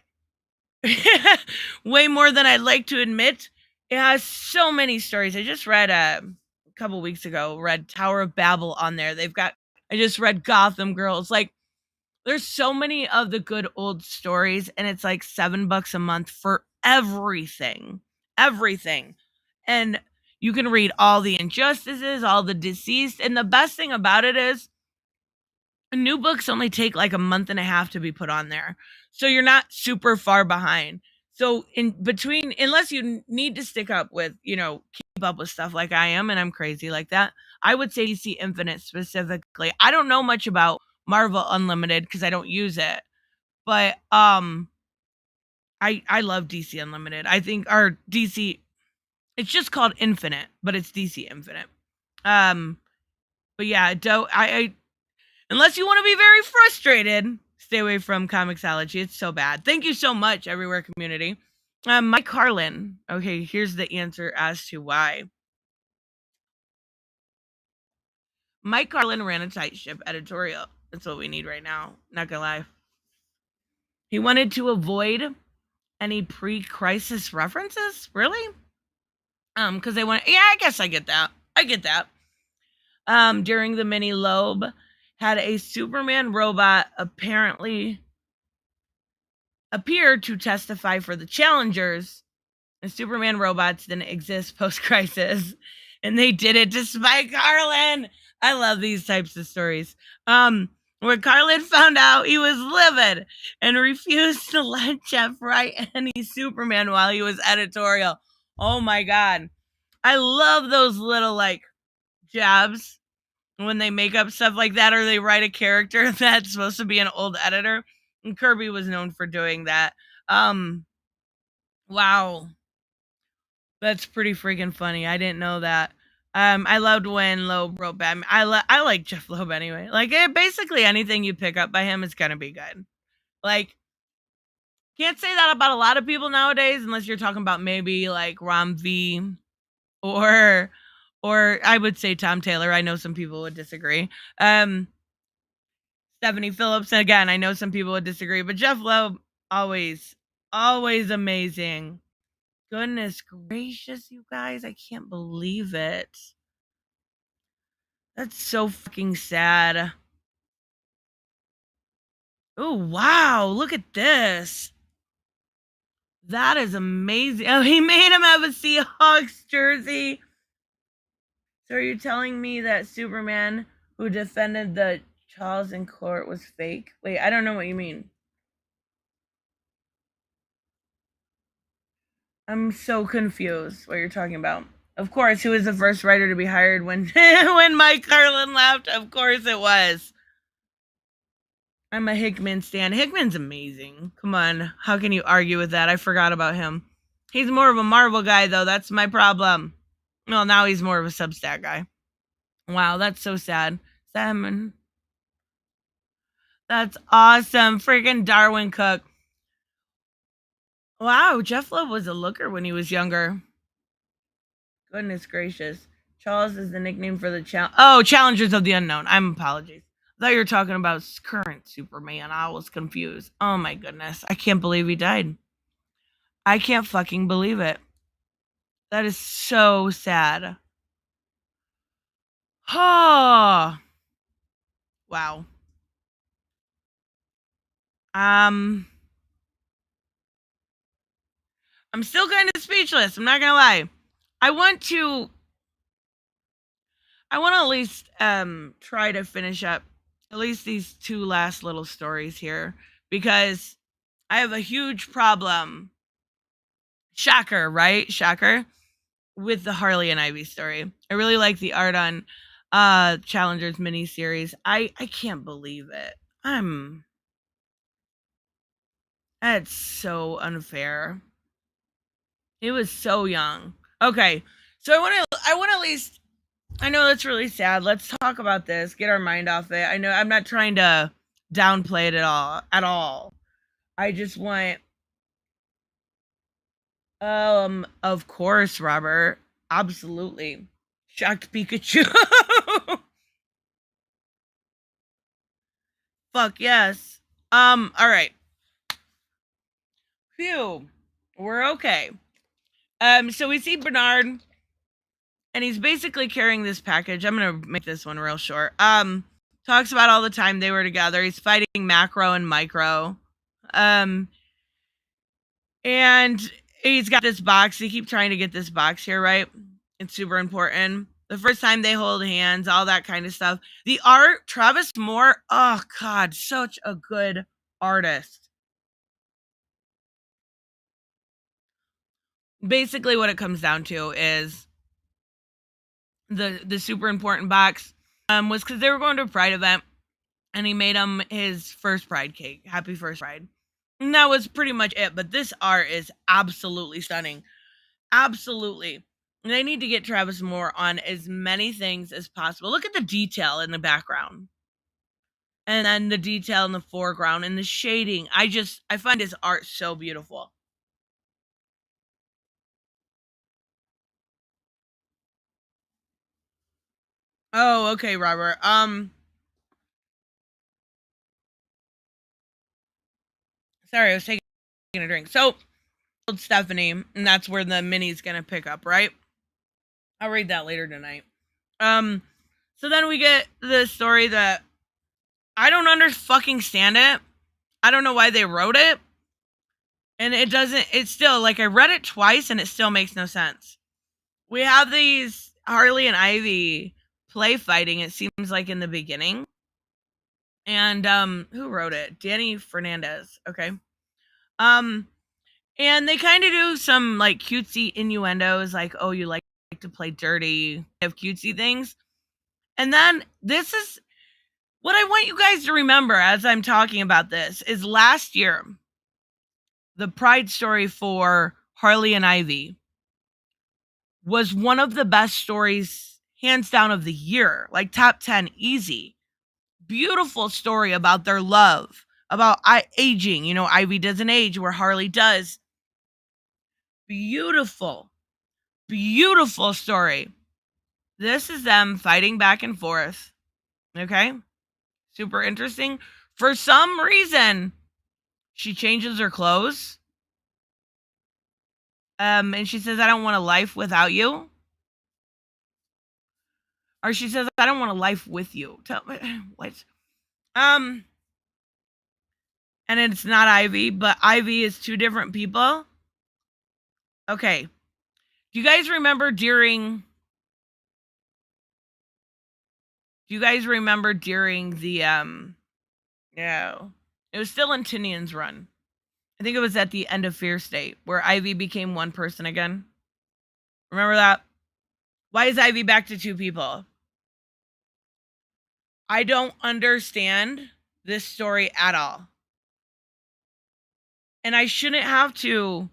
way more than I'd like to admit. It has so many stories. I just read a couple weeks ago, read Tower of Babel on there. I just read Gotham Girls. Like, there's so many of the good old stories, and it's like $7 a month for everything. Everything. And you can read all the injustices, all the deceased. And the best thing about it is new books only take like a month and a half to be put on there. So you're not super far behind. So in between, unless you need to stick up with, keep up with stuff like I am, and I'm crazy like that, I would say DC Infinite specifically. I don't know much about Marvel Unlimited because I don't use it. But I love DC Unlimited. I think our DC, it's just called Infinite, but it's DC Infinite. But yeah, don't I unless you want to be very frustrated, stay away from Comixology. It's so bad. Thank you so much, Everywhere Community. Mike Carlin. Okay, here's the answer as to why. Mike Carlin ran a tight ship editorial. That's what we need right now. Not gonna lie. He wanted to avoid any pre-crisis references. Really? Because they want. Yeah, I guess I get that. I get that. During the mini, Loeb had a Superman robot apparently appear to testify for the challengers, and Superman robots didn't exist post-crisis, and they did it despite Carlin. I love these types of stories. Where Carlin found out, he was livid and refused to let Jeff write any Superman while he was editorial. Oh my god. I love those little like jabs when they make up stuff like that, or they write a character that's supposed to be an old editor. And Kirby was known for doing that. Wow. That's pretty freaking funny. I didn't know that. I loved when Loeb wrote Batman. I like Jeff Loeb anyway. Like, basically anything you pick up by him is gonna be good. Like, can't say that about a lot of people nowadays, unless you're talking about maybe like Rom V or or I would say Tom Taylor. I know some people would disagree. Stephanie Phillips, again, I know some people would disagree, but Jeff Loeb, always amazing. Goodness gracious, you guys, I can't believe it. That's so fucking sad. Oh, wow, look at this. That is amazing. Oh, he made him have a Seahawks jersey. So are you telling me that Superman who defended the Charles in court was fake? Wait, I don't know what you mean. I'm so confused what you're talking about. Of course, who was the first writer to be hired when when Mike Carlin left? Of course it was. I'm a Hickman stan. Hickman's amazing. Come on, how can you argue with that? I forgot about him. He's more of a Marvel guy, though. That's my problem. Well, now he's more of a Substack guy. Wow, that's so sad. Salmon. That's awesome. Freaking Darwin Cook. Wow, Jeff Love was a looker when he was younger. Goodness gracious. Charles is the nickname for the Challengers of the Unknown. I'm apologies. I thought you were talking about current Superman. I was confused. Oh my goodness. I can't believe he died. I can't fucking believe it. That is so sad. Oh. Wow. I'm still kind of speechless. I'm not gonna lie. I want to at least try to finish up at least these two last little stories here, because I have a huge problem. Shocker, right? Shocker. With the Harley and Ivy story. I really like the art on Challengers miniseries. I can't believe it. That's so unfair. He was so young. Okay. So I want to at least, I know that's really sad. Let's talk about this. Get our mind off it. I know I'm not trying to downplay it at all. I just want of course, Robert. Absolutely. Shocked Pikachu. Fuck yes. All right. Phew. We're okay. So we see Bernard, and he's basically carrying this package. I'm gonna make this one real short. Talks about all the time they were together. He's fighting Macro and Micro. And he's got this box. They keep trying to get this box here, right? It's super important. The first time they hold hands, all that kind of stuff. The art, Travis Moore, oh God, such a good artist. Basically, what it comes down to is the super important box was because they were going to a Pride event, and he made him his first Pride cake. Happy first Pride. And that was pretty much it. But this art is absolutely stunning. Absolutely. They need to get Travis Moore on as many things as possible. Look at the detail in the background. And then the detail in the foreground and the shading. I find his art so beautiful. Oh, okay, Robert. Sorry, I was taking a drink. So, Stephanie, and that's where the mini's gonna pick up, right? I'll read that later tonight. So then we get the story that I don't understand it. I don't know why they wrote it. And it's still, like, I read it twice and it still makes no sense. We have these Harley and Ivy play fighting, it seems like, in the beginning. And who wrote it? Danny Fernandez. Okay. And they kind of do some, like, cutesy innuendos, like, oh, you like to play dirty, have cutesy things. And then this is what I want you guys to remember as I'm talking about this is last year, the Pride story for Harley and Ivy was one of the best stories, hands down, of the year, like top 10 easy. Beautiful story about their love, about aging. You know, Ivy doesn't age where Harley does. Beautiful, beautiful story. This is them fighting back and forth. Okay? Super interesting. For some reason, she changes her clothes. And she says, I don't want a life without you. Or she says, I don't want a life with you. What? And it's not Ivy, but Ivy is two different people. Okay. Do you guys remember during the no. It was still in Tinian's run. I think it was at the end of Fear State where Ivy became one person again. Remember that? Why is Ivy back to two people? I don't understand this story at all. And I shouldn't have to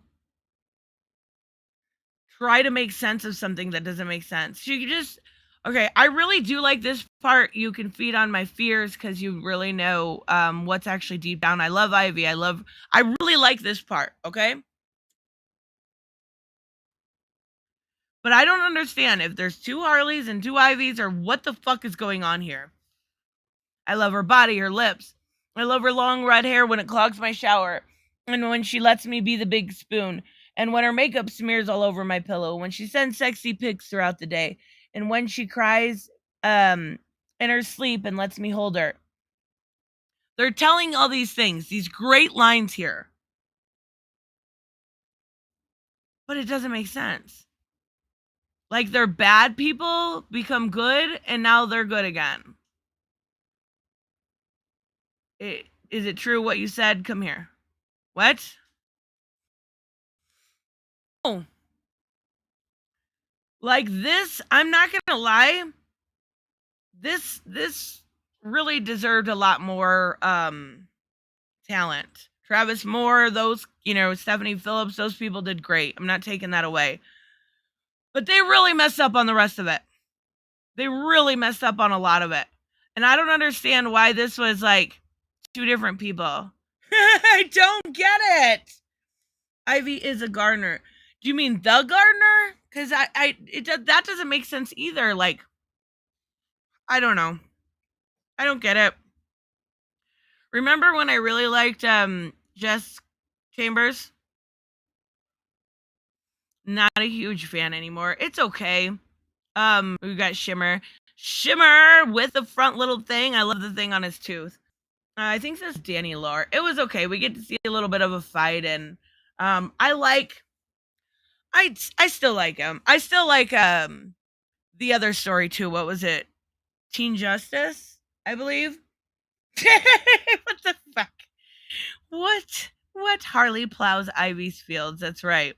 try to make sense of something that doesn't make sense. You just, okay, I really do like this part. You can feed on my fears because you really know what's actually deep down. I love Ivy. I really like this part, okay? But I don't understand if there's two Harleys and two Ivies or what the fuck is going on here. I love her body, her lips. I love her long red hair when it clogs my shower. And when she lets me be the big spoon. And when her makeup smears all over my pillow. When she sends sexy pics throughout the day. And when she cries in her sleep and lets me hold her. They're telling all these things, these great lines here. But it doesn't make sense. Like they're bad people become good and now they're good again. Is it true what you said? Come here. What? Oh. Like this, I'm not gonna lie. This really deserved a lot more talent. Travis Moore, those, Stephanie Phillips, those people did great. I'm not taking that away. But they really messed up on the rest of it. They really messed up on a lot of it. And I don't understand why this was like two different people. I don't get it. Ivy is a gardener. Do you mean the gardener? Because that doesn't make sense either. Like, I don't know. I don't get it. Remember when I really liked Jess Chambers? Not a huge fan anymore. It's okay. We got Shimmer. Shimmer with the front little thing. I love the thing on his tooth. I think this is Danny Lore. It was okay. We get to see a little bit of a fight, and I still like him. I still like the other story too. What was it? Teen Justice, I believe. What the fuck? What Harley plows Ivy's fields? That's right.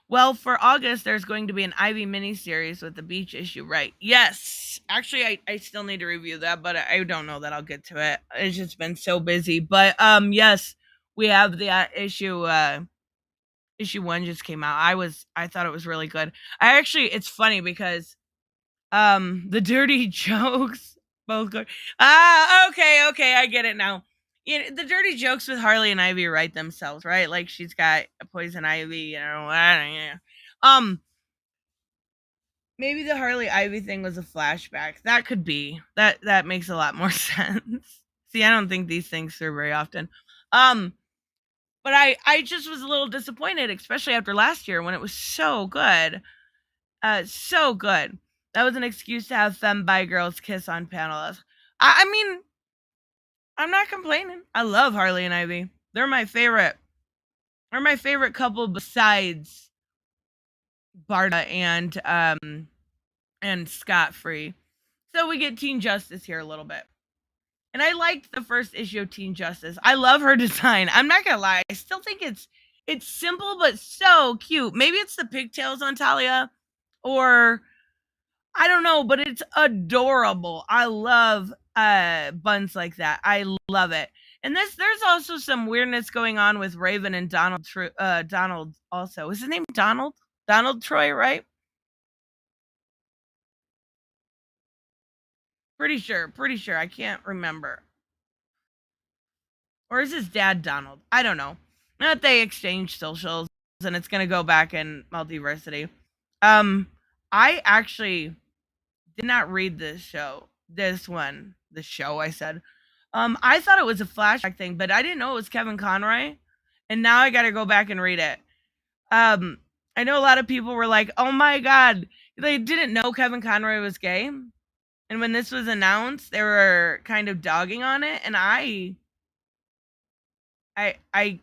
Well, for August, there's going to be an Ivy miniseries with the beach issue, right? Yes. Actually, I still need to review that, but I don't know that I'll get to it. It's just been so busy. But yes, we have the issue. Issue 1 just came out. I thought it was really good. It's funny because the dirty jokes both good. Okay, I get it now. The dirty jokes with Harley and Ivy write themselves, right? Like she's got a poison ivy, maybe the Harley Ivy thing was a flashback. That could be. That makes a lot more sense. See, I don't think these things through very often. But I just was a little disappointed, especially after last year when it was so good. So good. That was an excuse to have femme bi girls kiss on panels. I mean, I'm not complaining. I love Harley and Ivy. They're my favorite. They're my favorite couple besides Barda and Scott Free. So we get Teen Justice here a little bit. And I liked the first issue of Teen Justice. I love her design. I'm not gonna lie. I still think it's simple but so cute. Maybe it's the pigtails on Talia, or I don't know, but it's adorable. I love buns like that. I love it. And there's also some weirdness going on with Raven and Donald. Donald also. Is his name Donald? Donald Troy, right? Pretty sure. I can't remember. Or is his dad Donald? I don't know. Not they exchange socials and it's gonna go back in multiversity. I actually did not read this show. This one, the show. I said, I thought it was a flashback thing, but I didn't know it was Kevin Conroy, and now I got to go back and read it. I know a lot of people were like, "Oh my god, they didn't know Kevin Conroy was gay," and when this was announced, they were kind of dogging on it, and I I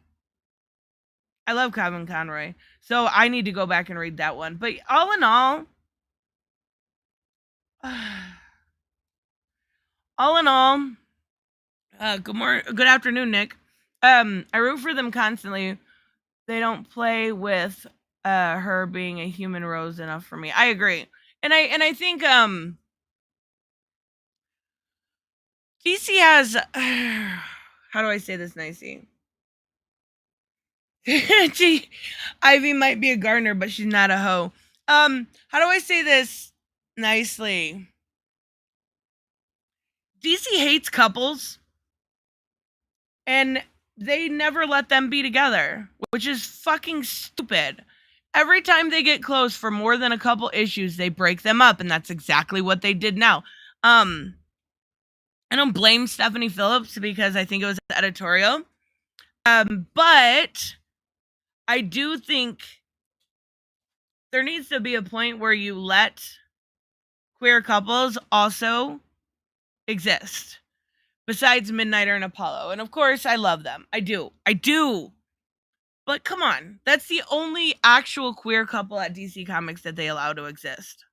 love Kevin Conroy, so I need to go back and read that one. But all in all in all, good afternoon, Nick. I root for them constantly. They don't play with her being a human rose enough for me. I agree, and I think DC has how do I say this nicely? Gee, Ivy might be a gardener, but she's not a hoe. How do I say this nicely? DC hates couples, and they never let them be together, which is fucking stupid. Every time they get close for more than a couple issues, they break them up, and that's exactly what they did now. I don't blame Stephanie Phillips because I think it was editorial. But I do think there needs to be a point where you let queer couples also exist besides Midnighter and Apollo. And of course, I love them. I do. But come on, that's the only actual queer couple at DC Comics that they allow to exist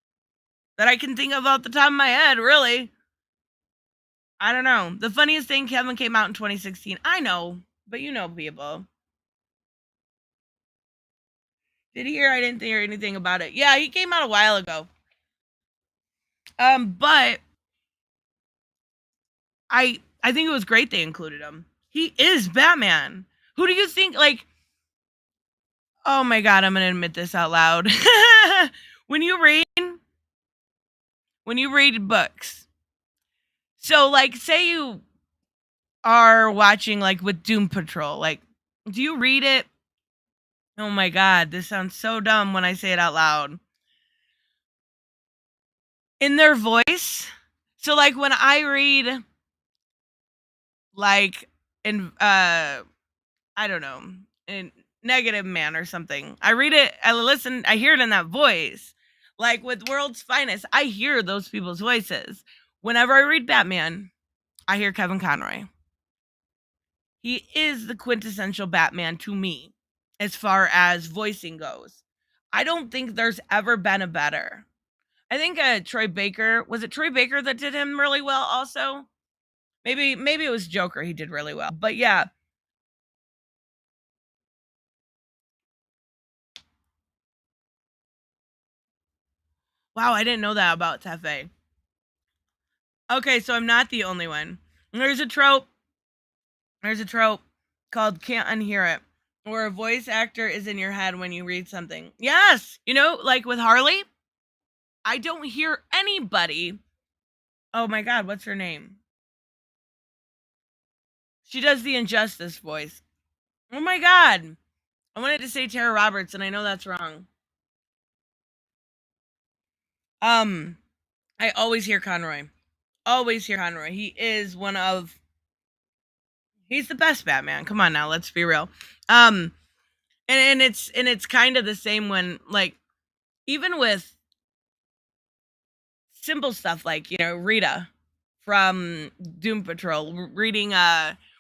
that I can think of off the top of my head, really. I don't know. The funniest thing, Kevin came out in 2016. I know, but you know people. Did he hear? I didn't hear anything about it. Yeah, he came out a while ago. But I think it was great they included him. He is Batman. Who do you think, like, oh my god, I'm gonna admit this out loud. when you read books, so like say you are watching like with Doom Patrol, like, do you read it? Oh my god, this sounds so dumb when I say it out loud. In their voice. So like when I read like in I don't know, in Negative Man or something, I read it, I listen, I hear it in that voice. Like with World's Finest, I hear those people's voices. Whenever I read Batman, I hear Kevin Conroy. He is the quintessential Batman to me as far as voicing goes. I don't think there's ever been a better. I think Troy Baker, was it Troy Baker that did him really well also? Maybe it was Joker he did really well. But yeah. Wow, I didn't know that about Tefe. Okay, so I'm not the only one. There's a trope. There's a trope called can't unhear it, where a voice actor is in your head when you read something. Yes, you know, like with Harley, I don't hear anybody. Oh my god, what's her name? She does the Injustice voice. Oh my god. I wanted to say Tara Roberts, and I know that's wrong. I always hear Conroy. Always hear Conroy. He is he's the best Batman. Come on now, let's be real. And it's kind of the same when, like, even with simple stuff like, you know, Rita from Doom Patrol reading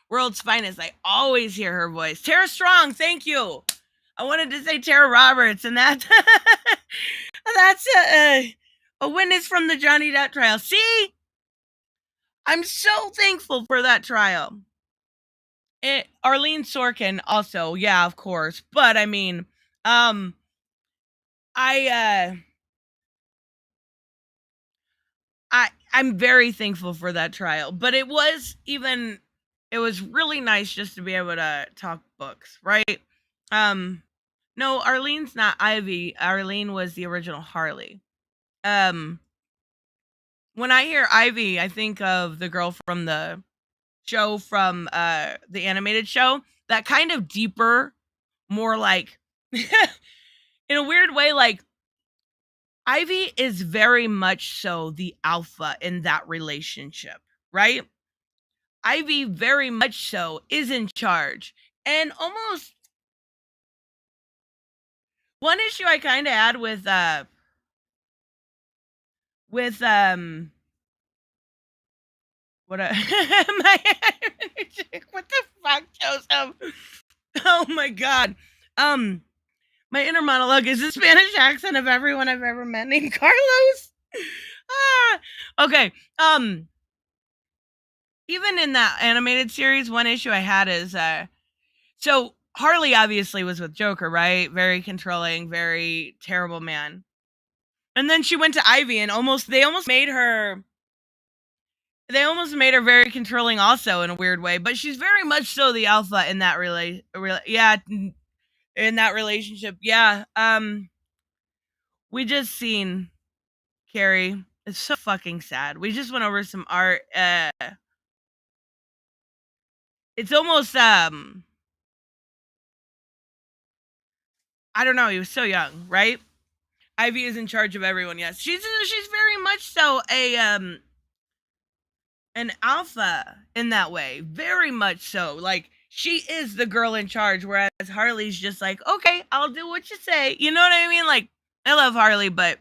World's Finest, I always hear her voice. Tara Strong, thank you. I wanted to say Tara Roberts, and that's a witness from the Johnny Depp trial. See, I'm so thankful for that trial. Arlene Sorkin also, yeah, of course. But I mean, I'm very thankful for that trial. But it was really nice just to be able to talk books, right? No, Arlene's not Ivy. Arlene was the original Harley. When I hear Ivy, I think of the girl from the show, from the animated show, that kind of deeper, more like in a weird way, like Ivy is very much so the alpha in that relationship, right? Ivy very much so is in charge. And almost one issue I kind of had with what a my what the fuck, Joseph? Oh my god. My inner monologue is the Spanish accent of everyone I've ever met named Carlos. Okay. Even in that animated series, one issue I had is so Harley obviously was with Joker, right? Very controlling, very terrible man. And then she went to Ivy and they almost made her very controlling also in a weird way, but she's very much so the alpha in that in that relationship. Yeah. We just seen Carrie. It's so fucking sad. We just went over some art. It's almost I don't know, he was so young, right? Ivy is in charge of everyone. Yes. She's very much so a an alpha in that way. Very much so. Like she is the girl in charge, whereas Harley's just like, okay, I'll do what you say. You know what I mean? Like, I love Harley, but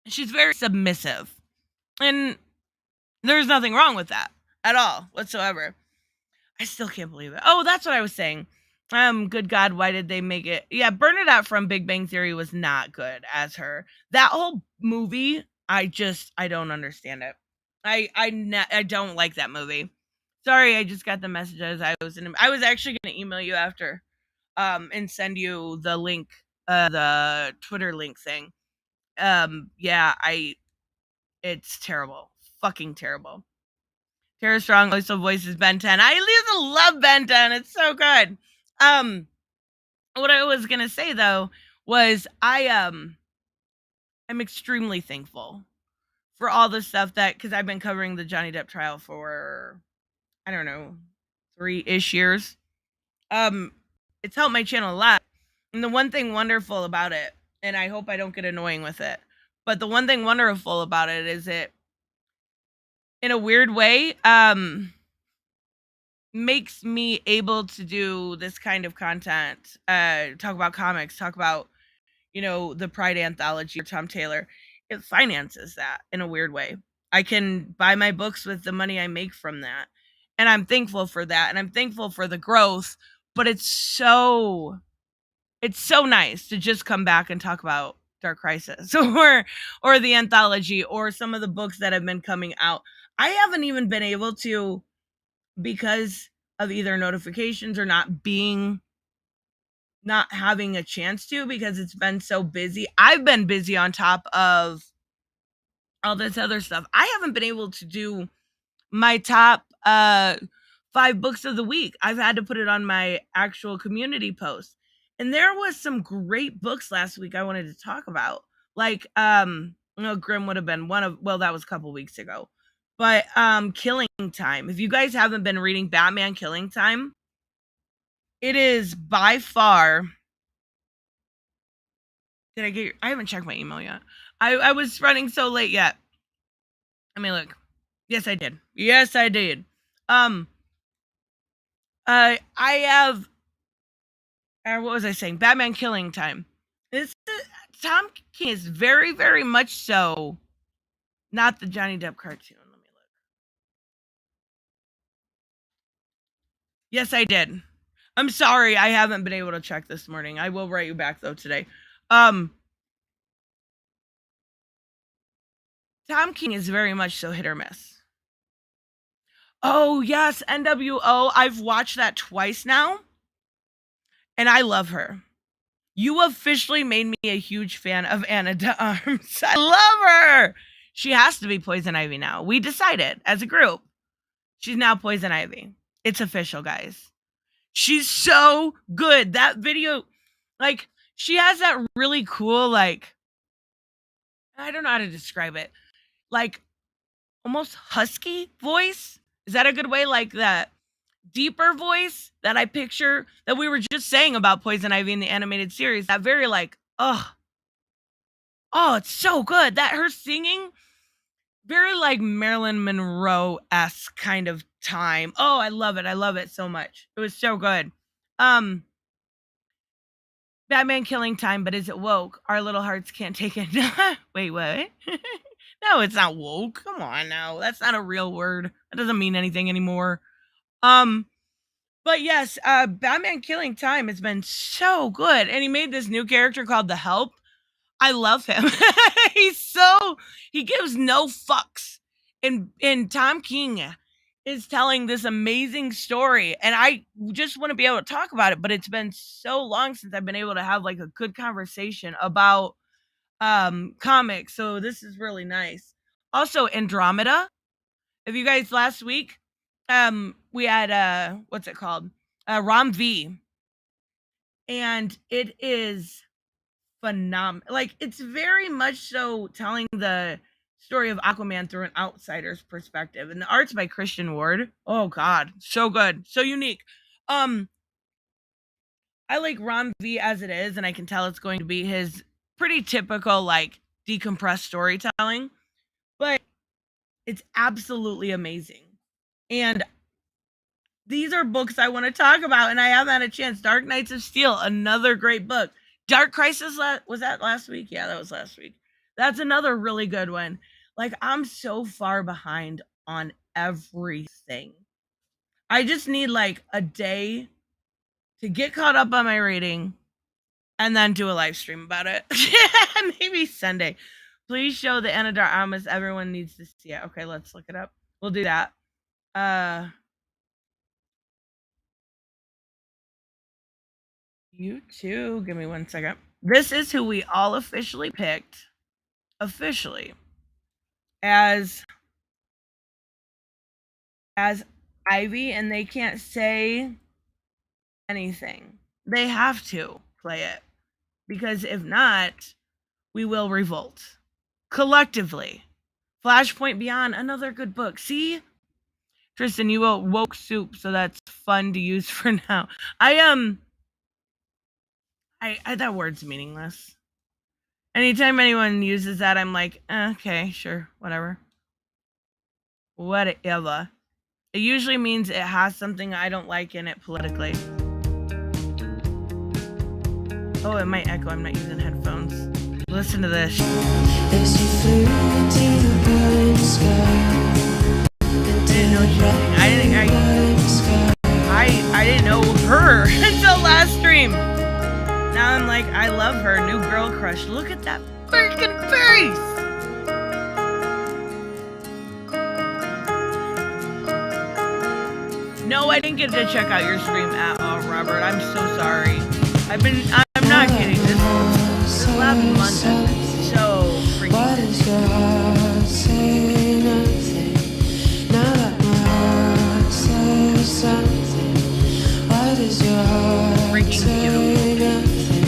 she's very submissive. And there's nothing wrong with that at all whatsoever. I still can't believe it. Oh, that's what I was saying. Good God, why did they make it? Yeah, Bernadette from Big Bang Theory was not good as her. That whole movie, I don't understand it. I don't like that movie. Sorry, I just got the messages. I was actually going to email you after, and send you the link, the Twitter link thing. Yeah, it's terrible, fucking terrible. Tara Strong also voices Ben 10. I used to love Ben 10. It's so good. What I was gonna say though was I'm extremely thankful for all the stuff that, because I've been covering the Johnny Depp trial for I don't know 3-ish years. It's helped my channel a lot. And the one thing wonderful about it, and I hope I don't get annoying with it, but the one thing wonderful about it is it, in a weird way, makes me able to do this kind of content, talk about comics, talk about, the Pride anthology or Tom Taylor. It finances that in a weird way. I can buy my books with the money I make from that. And I'm thankful for that. And I'm thankful for the growth. But it's so nice to just come back and talk about Dark Crisis or the anthology or some of the books that have been coming out. I haven't even been able to, because of either notifications or not having a chance to, because it's been so busy. I've been busy on top of all this other stuff. I haven't been able to do my top 5 books of the week. I've had to put it on my actual community post. And there was some great books last week I wanted to talk about. Like Grimm would have been one of, well, that was a couple weeks ago. But Killing Time. If you guys haven't been reading Batman Killing Time, it is by far. Did I get your, I haven't checked my email yet. I was running so late yet. Let me look. Yes, I did. Yes, I did. I have, what was I saying? Batman Killing Time. This Tom King is very, very much so not the Johnny Depp cartoon. Let me look. Yes, I did. I'm sorry, I haven't been able to check this morning. I will write you back though today. Tom King is very much so hit or miss. Oh yes, NWO. I've watched that twice now, and I love her. You officially made me a huge fan of Anna de Armas. I love her. She has to be Poison Ivy now. We decided as a group. She's now Poison Ivy. It's official, guys. She's so good. That video, like, she has that really cool, like, I don't know how to describe it. Like, almost husky voice. Is that a good way? Like that deeper voice that I picture, that we were just saying about Poison Ivy in the animated series. That very like, oh, it's so good. That her singing, very like Marilyn Monroe-esque kind of time. Oh, I love it. I love it so much. It was so good. Batman killing time, but is it woke? Our little hearts can't take it. Wait, what? No, it's not woke. Come on now. That's not a real word. That doesn't mean anything anymore. But yes, Batman killing time has been so good. And he made this new character called the Help. I love him. He gives no fucks. And Tom King is telling this amazing story. And I just want to be able to talk about it, but it's been so long since I've been able to have like a good conversation about comics. So this is really nice. Also, Andromeda. If you guys last week, we had what's it called? Rom V. And it is phenomenal. Like, it's very much so telling the story of Aquaman through an outsider's perspective. And the art's by Christian Ward. Oh god, so good, so unique. I like Rom V as it is, and I can tell it's going to be his pretty typical like decompressed storytelling, but it's absolutely amazing. And these are books I want to talk about, and I haven't had a chance. Dark Knights of Steel, another great book. Dark Crisis, was that last week? Yeah, that was last week. That's another really good one. Like, I'm so far behind on everything. I just need like a day to get caught up on my reading and then do a live stream about it. Maybe Sunday. Please show the Anadar Amos. Everyone needs to see it. Okay, let's look it up. We'll do that. You too. Give me 1 second. This is who we all officially picked. Officially. As Ivy, and they can't say anything. They have to play it. Because if not, we will revolt. Collectively. Flashpoint Beyond, another good book. See? Tristan, you wrote woke soup, so that's fun to use for now. I that word's meaningless. Anytime anyone uses that, I'm like, okay, sure, whatever. Whatever. It usually means it has something I don't like in it politically. Oh, it might echo. I'm not using headphones. Listen to this. As you flew into the blue sky. I didn't know she was, I didn't know her until last stream. Now I'm like, I love her. New girl crush. Look at that freaking face. No, I didn't get to check out your stream at all, Robert. I'm so sorry. I'm not kidding. This last month has been so freaking. Why does your heart say nothing? Now that my heart says something. Why does your heart say nothing?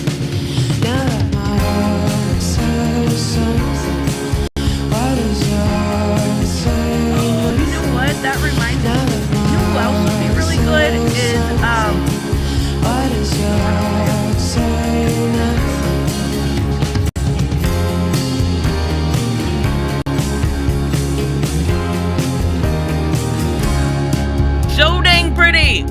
Now that my heart says something. Why does your heart say nothing? You know what? That reminds me. You know who else would be really good is why does your heart say nothing? So dang pretty.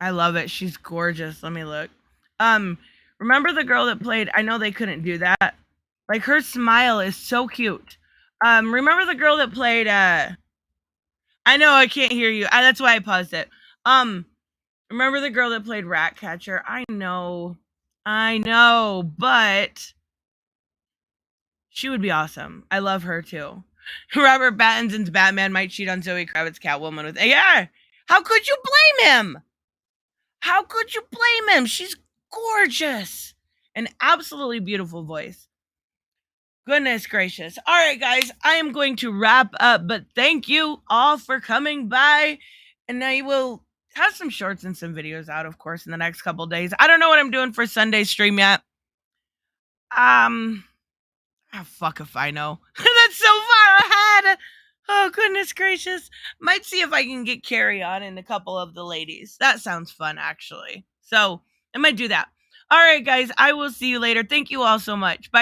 I love it. She's gorgeous. Let me look. Remember the girl that played, I know they couldn't do that. Like, her smile is so cute. Remember the girl that played I know I can't hear you. That's why I paused it. Remember the girl that played Ratcatcher? I know, but she would be awesome. I love her too. Robert Pattinson's Batman might cheat on Zoe Kravitz's Catwoman with yeah. How could you blame him? How could you blame him? She's gorgeous. An absolutely beautiful voice. Goodness gracious. All right, guys, I am going to wrap up, but thank you all for coming by. And I will have some shorts and some videos out, of course, in the next couple days. I don't know what I'm doing for Sunday stream yet. Fuck if I know. That's so far ahead. Oh, goodness gracious. Might see if I can get Carrie on and a couple of the ladies. That sounds fun, actually. So I might do that. All right, guys. I will see you later. Thank you all so much. Bye.